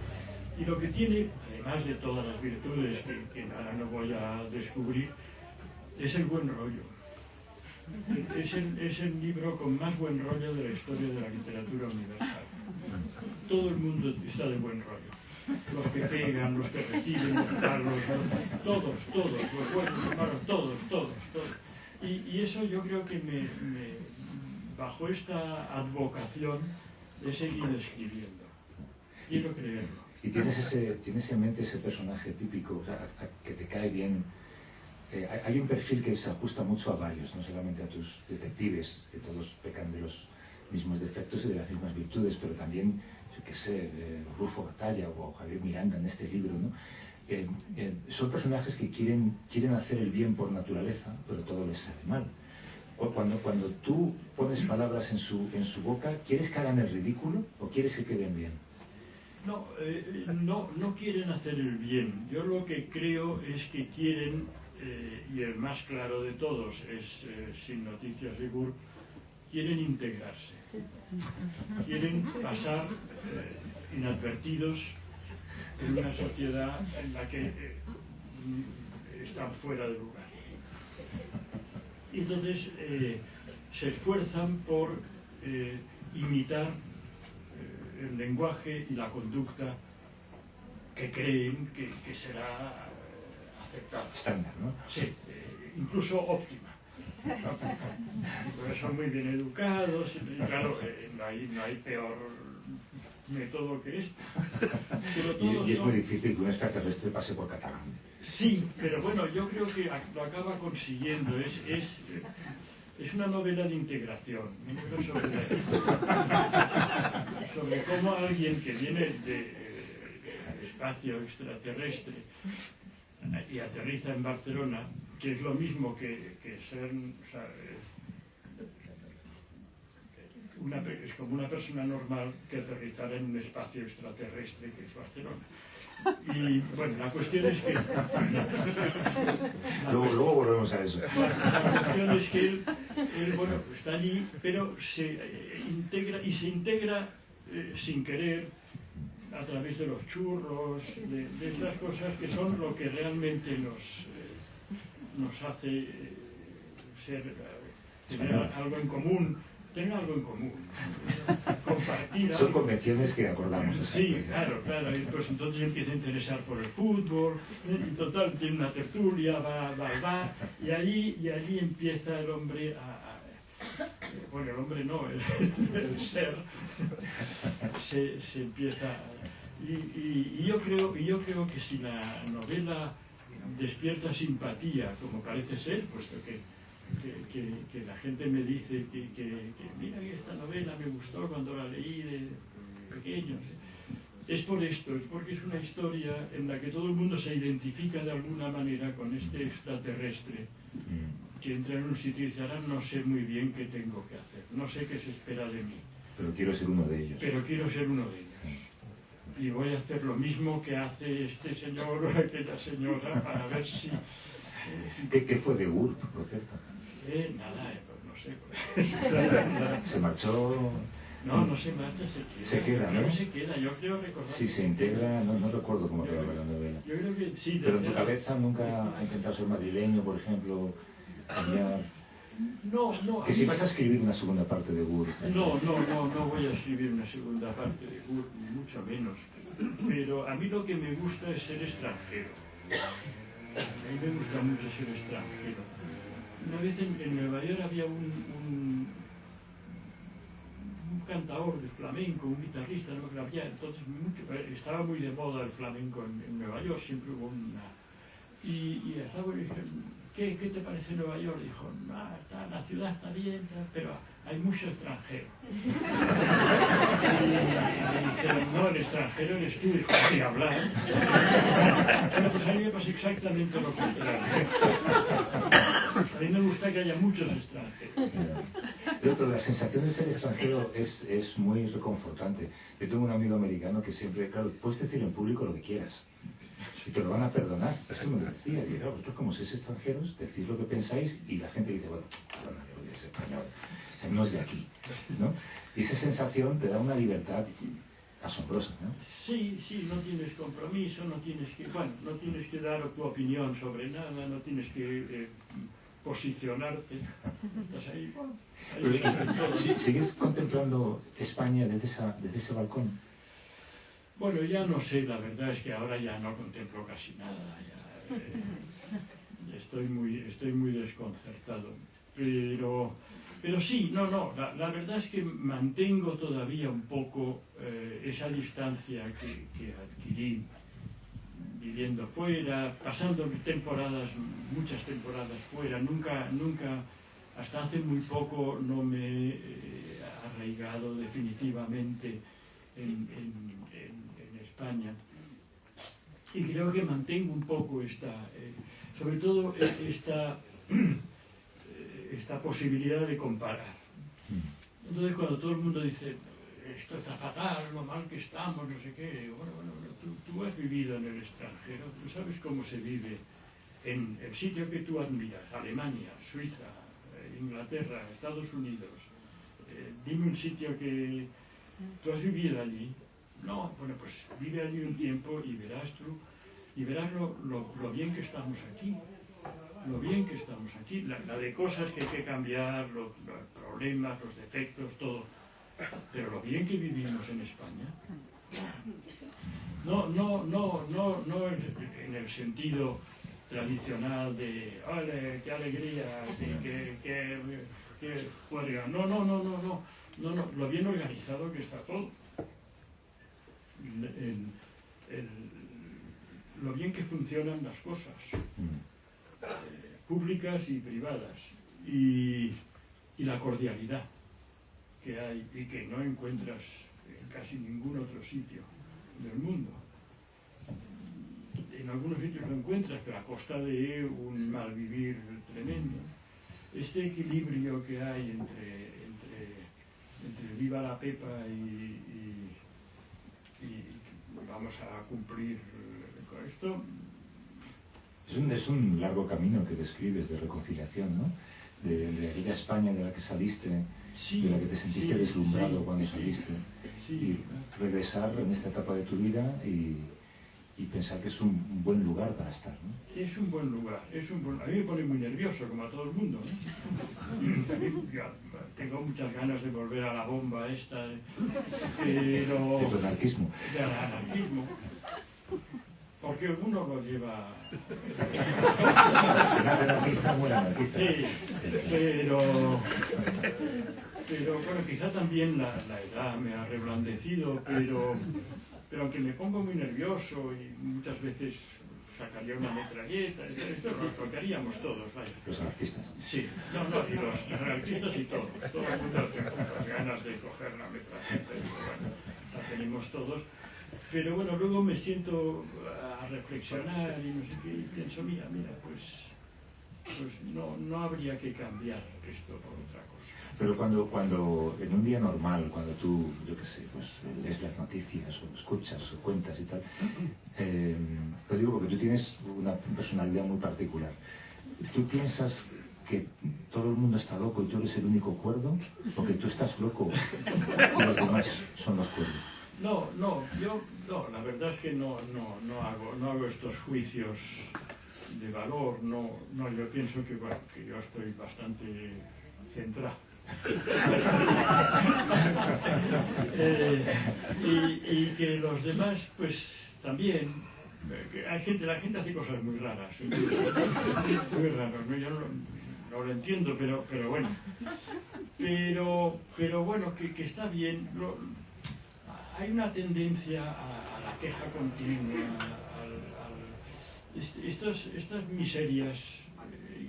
Y lo que tiene, además de todas las virtudes que ahora no voy a descubrir, es el buen rollo. Es el libro con más buen rollo de la historia de la literatura universal. Todo el mundo está de buen rollo. Los que pegan, los que reciben, los malos, todos, los buenos, los malos, todos. Y eso yo creo que bajo esta advocación he seguido escribiendo. Quiero creerlo. ¿Y tienes en mente ese personaje típico, o sea, que te cae bien? Hay un perfil que se ajusta mucho a varios, no solamente a tus detectives, que todos pecan de los mismos defectos y de las mismas virtudes, pero también, yo qué sé, Rufo Batalla o Javier Miranda en este libro, ¿no? Son personajes que quieren hacer el bien por naturaleza, pero todo les sale mal. Cuando tú pones palabras en su boca, ¿quieres que hagan el ridículo o quieres que queden bien? No quieren hacer el bien. Yo lo que creo es que quieren, y el más claro de todos es Sin Noticias de Gurb, quieren integrarse. Quieren pasar inadvertidos en una sociedad en la que están fuera de lugar. Y entonces se esfuerzan por imitar el lenguaje y la conducta que creen que será aceptada. Estándar, ¿no? Sí, incluso óptima. Porque son muy bien educados y claro, no hay peor método que este. Pero todos y es muy difícil que un extraterrestre pase por catalán. Sí, pero bueno, yo creo que lo acaba consiguiendo. Es una novela de integración, sobre cómo alguien que viene del espacio extraterrestre y aterriza en Barcelona, que es lo mismo que ser, o sea, es como una persona normal que aterrizara en un espacio extraterrestre que es Barcelona. Y bueno, la cuestión es que... Luego volvemos a eso. La cuestión es que él bueno, está allí, pero se integra sin querer a través de los churros, de esas cosas que son lo que realmente nos hace tener algo en común. Tener algo en común, compartir algo. Son convenciones que acordamos. Sí, claro, y pues entonces empieza a interesar por el fútbol, y total, tiene una tertulia, va, y allí empieza el hombre bueno, el hombre no, el ser, se empieza, y yo creo que si la novela despierta simpatía, como parece ser, puesto que la gente me dice que mira que esta novela me gustó cuando la leí de pequeño. Es por esto, es porque es una historia en la que todo el mundo se identifica de alguna manera con este extraterrestre que entra en un sitio y dice, ahora no sé muy bien qué tengo que hacer, no sé qué se espera de mí. Pero quiero ser uno de ellos. Pero quiero ser uno de ellos. Y voy a hacer lo mismo que hace este señor o aquella señora para ver si... ¿Qué fue de Gurb, por cierto? Nada, pues no sé. Se marchó... No se marcha, se queda, ¿no? Creo que se queda, yo creo recordar. Sí, se integra, no recuerdo cómo acababa la novela. Yo creo que sí. Pero en tu cabeza nunca ha intentado ser madrileño, por ejemplo, cambiar... No. Que si vas a escribir una segunda parte de Gurb... No voy a escribir una segunda parte de Gurb, ni mucho menos. Pero a mí lo que me gusta es ser extranjero. A mí me gusta mucho ser extranjero. Una vez en Nueva York había un cantador de flamenco, un guitarrista, no me acuerdo, había entonces estaba muy de moda el flamenco en Nueva York, siempre hubo una... Y estaba y dije, ¿qué te parece Nueva York? Dijo, la ciudad está bien, pero hay mucho extranjero. Y dijeron, no, el extranjero eres tú, dijo, ni hablar. Bueno, pues a mí me pasa exactamente lo contrario. A mí me gusta que haya muchos extranjeros. Pero la sensación de ser extranjero es muy reconfortante. Yo tengo un amigo americano que siempre, claro, puedes decir en público lo que quieras y te lo van a perdonar. Esto me lo decía, y claro, vosotros como sois extranjeros, decís lo que pensáis y la gente dice, bueno, es español, o sea, no es de aquí, ¿no? Y esa sensación te da una libertad asombrosa, ¿no? Sí, no tienes compromiso, no tienes que dar tu opinión sobre nada, no tienes que posicionarte. Estás ahí, ¿Sigues contemplando España desde ese balcón? Bueno, ya no sé, la verdad es que ahora ya no contemplo casi nada. Estoy muy desconcertado. Pero sí, la verdad es que mantengo todavía un poco esa distancia que adquirí viviendo fuera, pasando muchas temporadas fuera. Nunca, hasta hace muy poco no me he arraigado definitivamente en España. Y creo que mantengo un poco sobre todo esta posibilidad de comparar. Entonces cuando todo el mundo dice, esto está fatal, lo mal que estamos, no sé qué, bueno, tú has vivido en el extranjero, tú sabes cómo se vive en el sitio que tú admiras, Alemania, Suiza, Inglaterra, Estados Unidos. Dime un sitio que tú has vivido allí. No, bueno, pues vive allí un tiempo y verás lo bien que estamos aquí. Lo bien que estamos aquí, la de cosas que hay que cambiar, los problemas, los defectos, todo. Pero lo bien que vivimos en España. No en el sentido tradicional de ¡ole, qué alegría! ¡Qué juerga! No, lo bien organizado que está todo. Lo bien que funcionan las cosas, públicas y privadas, y la cordialidad que hay y que no encuentras en casi ningún otro sitio del mundo. En algunos sitios lo encuentras, pero a costa de un malvivir tremendo. Este equilibrio que hay entre viva la Pepa y vamos a cumplir con esto. Es un largo camino que describes de reconciliación, ¿no? De aquella España de la que saliste, de la que te sentiste deslumbrado cuando saliste, y regresar en esta etapa de tu vida y pensar que es un buen lugar para estar, ¿no? Es un buen lugar, a mí me pone muy nervioso, como a todo el mundo, ¿no? Tengo muchas ganas de volver a la bomba esta, pero... De tu anarquismo. Del anarquismo. Porque uno lo lleva... Anarquista, muy anarquista. Sí, pero bueno, quizá también la edad me ha reblandecido, pero aunque me pongo muy nervioso y muchas veces sacaría una metralleta, esto es lo que haríamos todos, vaya. Los anarquistas. Sí, y los anarquistas y todos. Todo el mundo tiene ganas de coger la metralleta, y bueno, la tenemos todos. pero bueno, luego me siento a reflexionar y no sé qué, y pienso, mira, pues no habría que cambiar esto por otra cosa. Pero cuando en un día normal, cuando tú, yo qué sé, pues lees las noticias o escuchas o cuentas y tal, lo digo porque tú tienes una personalidad muy particular. ¿Tú piensas que todo el mundo está loco y tú eres el único cuerdo? Porque tú estás loco y los demás son los cuerdos. No, la verdad es que no hago estos juicios de valor, yo pienso que, bueno, que yo estoy bastante centrado. Y que los demás, pues también, que la gente hace cosas muy raras, muy raras, ¿no? Yo no lo entiendo, pero bueno. Pero bueno, que está bien. Hay una tendencia a la queja continua, estas miserias,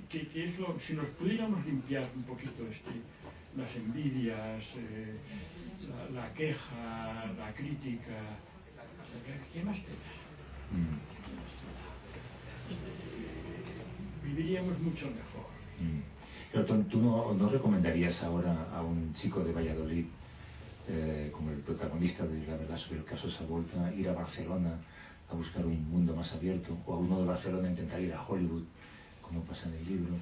que es si nos pudiéramos limpiar un poquito las envidias, la queja, la crítica, ¿qué más te da? Viviríamos mucho mejor. Pero ¿tú no recomendarías ahora a un chico de Valladolid, como el protagonista de La verdad sobre el caso Savolta, ir a Barcelona a buscar un mundo más abierto, o a uno de Barcelona intentar ir a Hollywood, como pasa en el libro?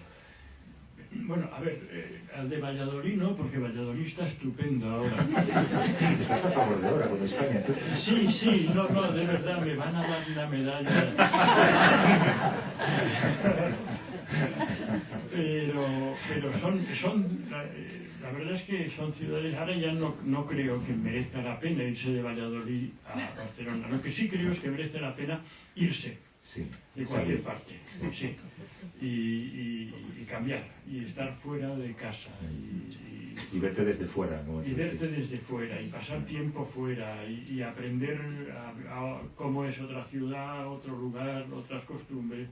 Bueno, a ver, al de Valladolid no, porque Valladolid está estupendo ahora. ¿Estás a favor de ahora con España, tú? Sí, no, de verdad, me van a dar una medalla. Pero son la verdad es que son ciudades, ahora ya no creo que merezca la pena irse de Valladolid a Barcelona. Lo que sí creo es que merece la pena irse de cualquier parte, sí. Y cambiar, y estar fuera de casa. Y verte desde fuera, ¿no? Y verte desde fuera, y pasar tiempo fuera, y aprender cómo es otra ciudad, otro lugar, otras costumbres.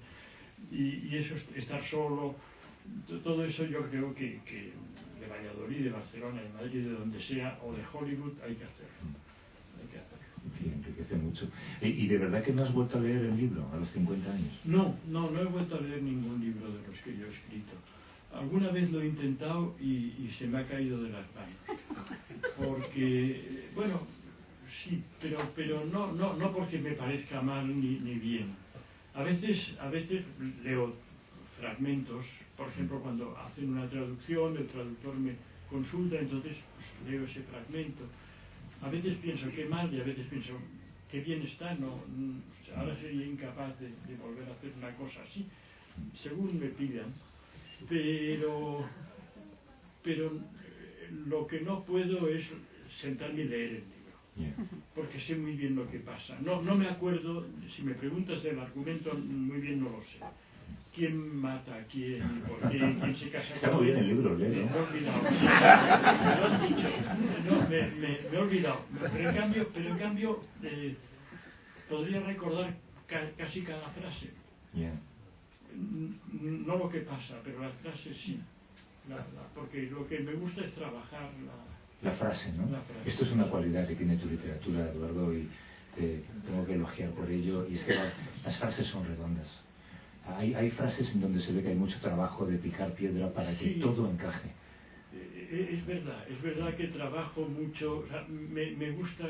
Y eso, estar solo, todo eso yo creo que de Valladolid, de Barcelona, de Madrid, de donde sea, o de Hollywood, hay que hacerlo. Sí, enriquece mucho. ¿Y de verdad que no has vuelto a leer el libro a los 50 años? No he vuelto a leer ningún libro de los que yo he escrito. Alguna vez lo he intentado y se me ha caído de las manos. Porque, bueno, sí, pero no porque me parezca mal ni bien. A veces leo fragmentos, por ejemplo, cuando hacen una traducción, el traductor me consulta, entonces pues, leo ese fragmento. A veces pienso qué mal y a veces pienso qué bien está, ahora sería incapaz de volver a hacer una cosa así, según me pidan. Pero lo que no puedo es sentarme y leer el libro, porque sé muy bien lo que pasa. No me acuerdo, si me preguntas del argumento, muy bien no lo sé. ¿Quién mata a quién y por qué? ¿Quién se casa con quién? Está muy bien el libro, léelo. Me he olvidado. Me lo han dicho. No, me he olvidado. Pero en cambio podría recordar casi cada frase. No lo que pasa, pero las frases sí. Porque lo que me gusta es trabajar la frase, ¿no? La frase. Esto es una cualidad que tiene tu literatura, Eduardo, y te tengo que elogiar por ello. Y es que las frases son redondas. Hay frases en donde se ve que hay mucho trabajo de picar piedra para que todo encaje. Es verdad que trabajo mucho, o sea, me gusta,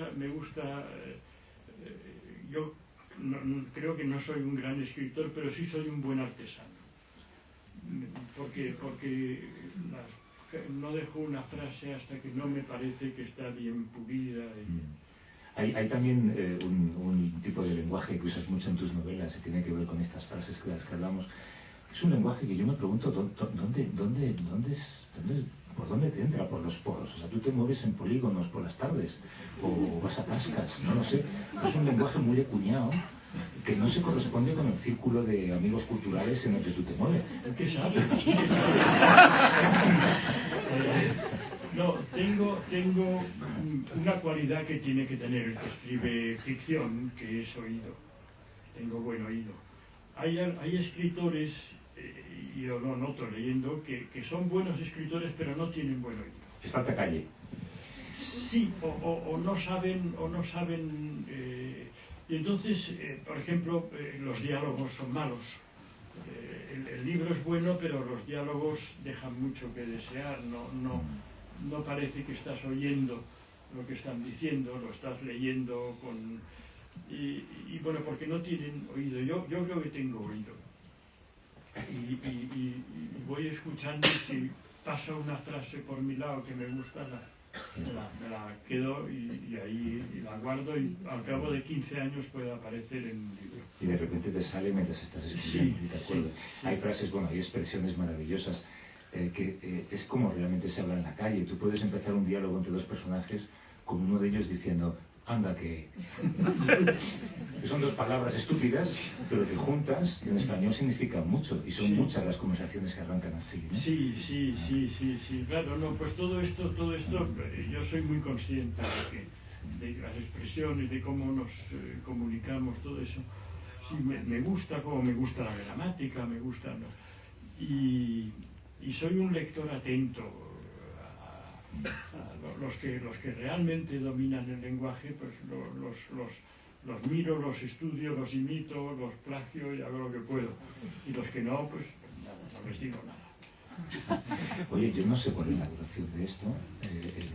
yo creo que no soy un gran escritor, pero sí soy un buen artesano, porque no dejo una frase hasta que no me parece que está bien pulida. Hay también un tipo de lenguaje que usas mucho en tus novelas y tiene que ver con estas frases que las que hablamos. Es un lenguaje que yo me pregunto, ¿por dónde te entra? Por los poros. O sea, tú te mueves en polígonos por las tardes o vas a tascas, no lo sé. Es un lenguaje muy acuñado que no se corresponde con el círculo de amigos culturales en el que tú te mueves. ¿Qué sabes? No, tengo una cualidad que tiene que tener el que escribe ficción, que es oído. Tengo buen oído. Hay escritores, y yo lo noto leyendo, que son buenos escritores, pero no tienen buen oído. Les falta calle. Sí, o no saben, y entonces, por ejemplo, los diálogos son malos. El libro es bueno, pero los diálogos dejan mucho que desear, no parece que estás oyendo lo que están diciendo, lo estás leyendo y bueno, porque no tienen oído. Yo creo que tengo oído. Y voy escuchando, y si pasa una frase por mi lado que me gusta, me la quedo y ahí la guardo, y al cabo de 15 años puede aparecer en un libro. Y de repente te sale mientras estás escribiendo, Sí, ¿te acuerdas? sí. Hay frases, bueno, hay expresiones maravillosas que es como realmente se habla en la calle. Tú puedes empezar un diálogo entre dos personajes con uno de ellos diciendo, anda que... Son dos palabras estúpidas, pero que juntas en español significan mucho, y son muchas las conversaciones que arrancan así, ¿no? Sí, claro, no, pues todo esto, yo soy muy consciente de las expresiones, de cómo nos comunicamos, todo eso. Sí, me gusta, como me gusta la gramática, me gusta, ¿no? Y soy un lector atento. Los que realmente dominan el lenguaje, pues los miro, los estudio, los imito, los plagio y hago lo que puedo. Y los que no, pues nada, no les digo nada. Oye, yo no sé cuál es la duración de esto,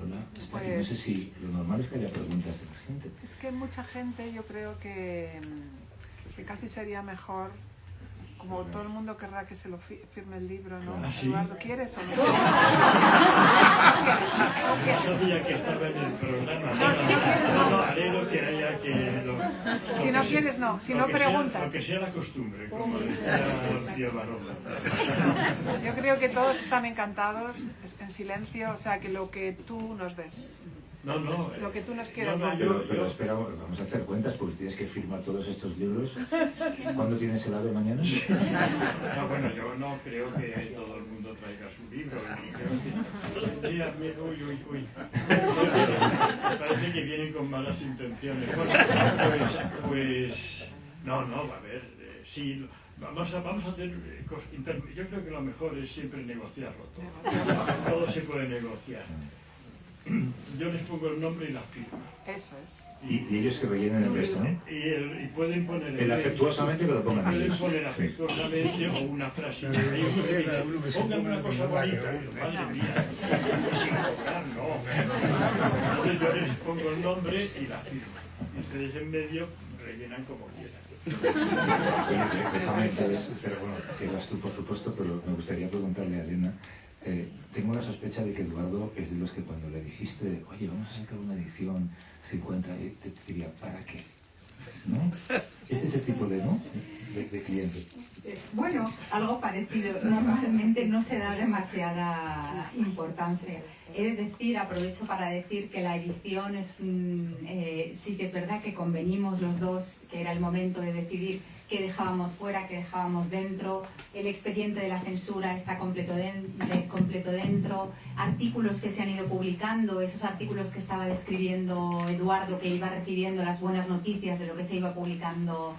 Lola. No sé si lo normal es que haya preguntas de la gente. Es que mucha gente, yo creo que casi sería mejor, como todo el mundo querrá que se lo firme el libro, ¿no? ¿Ah, sí? Eduardo, ¿quieres o no? No sabía que estaba en el programa. No, si no quieres, no. No, haré lo que haya que... Si no quieres, no. Si no, preguntas. Lo que sea la costumbre, como decía Pío Baroja. Yo creo que todos están encantados, en silencio, o sea, que lo que tú nos des. No, lo que tú nos quieras dar. Pero espera, vamos a hacer cuentas porque tienes que firmar todos estos libros. ¿Cuándo tienes el AVE mañana? No, bueno, yo no creo que todo el mundo traiga su libro. Creo que... Uy. Parece que vienen con malas intenciones. Bueno, pues no, va a ver. Sí, vamos a hacer cosas. Yo creo que lo mejor es siempre negociarlo todo. Todo se puede negociar. Yo les pongo el nombre y la firma. Eso es. Y ellos que rellenen el resto, ¿no? Y pueden poner el afectuosadamente que lo pongan ellos. Pueden poner afectuosamente o una frase. Pongan una cosa bonita. Madre mía, sin cobrar, no. Entonces yo les pongo el nombre y la firma. Y ustedes en medio rellenan como quieran. Déjame entonces, bueno, cierras tú por supuesto, pero me gustaría preguntarle a Elena. Tengo la sospecha de que Eduardo es de los que cuando le dijiste, oye, vamos a sacar una edición 50, te diría, ¿para qué? ¿No? ¿Es ese tipo de cliente? Bueno, algo parecido. Normalmente no se da demasiada importancia. He de decir, aprovecho para decir que la edición es sí que es verdad que convenimos los dos, que era el momento de decidir qué dejábamos fuera, qué dejábamos dentro. El expediente de la censura está completo dentro. Artículos que se han ido publicando, esos artículos que estaba describiendo Eduardo, que iba recibiendo las buenas noticias de lo que se iba publicando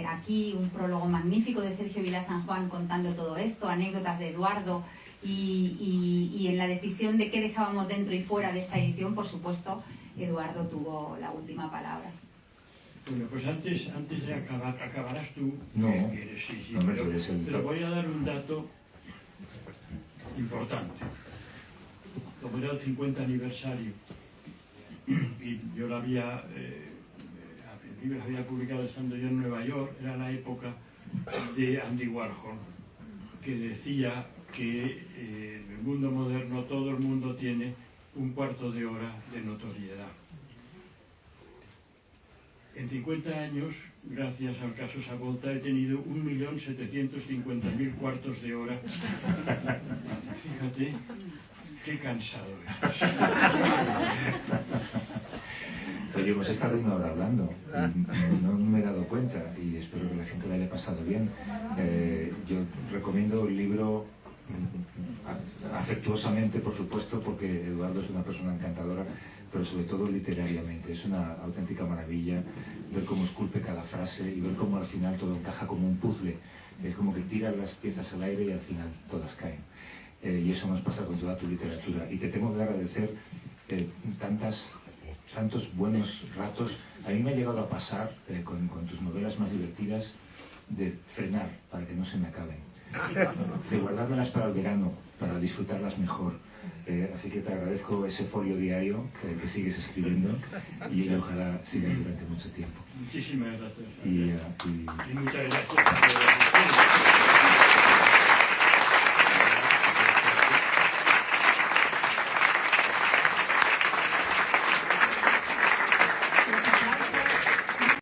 aquí, un prólogo magnífico de Sergio Vila San Juan contando todo esto, anécdotas de Eduardo. Y en la decisión de qué dejábamos dentro y fuera de esta edición, por supuesto, Eduardo tuvo la última palabra. Bueno, pues antes de acabarás tú. No, sí, no me eres el... Pero voy a dar un dato importante. Como era el 50 aniversario, y yo lo había, el libro había publicado estando yo en Nueva York, era la época de Andy Warhol, que decía que en el mundo moderno todo el mundo tiene un cuarto de hora de notoriedad. En 50 años, gracias al caso Savolta, he tenido 1.750.000 cuartos de hora. Fíjate, qué cansado estás. Oye, hemos estado una hora hablando, no me he dado cuenta y espero que la gente le haya pasado bien. Yo recomiendo el libro afectuosamente, por supuesto, porque Eduardo es una persona encantadora, pero sobre todo literariamente. Es una auténtica maravilla ver cómo esculpe cada frase y ver cómo al final todo encaja como un puzzle. Es como que tiras las piezas al aire y al final todas caen. Y eso nos pasa con toda tu literatura. Y te tengo que agradecer tantos buenos ratos. A mí me ha llegado a pasar con tus novelas más divertidas de frenar para que no se me acaben, de guardármelas para el verano, para disfrutarlas mejor. Así que te agradezco ese folio diario que sigues escribiendo y ojalá sigas durante mucho tiempo. Muchísimas gracias. Y muchas gracias.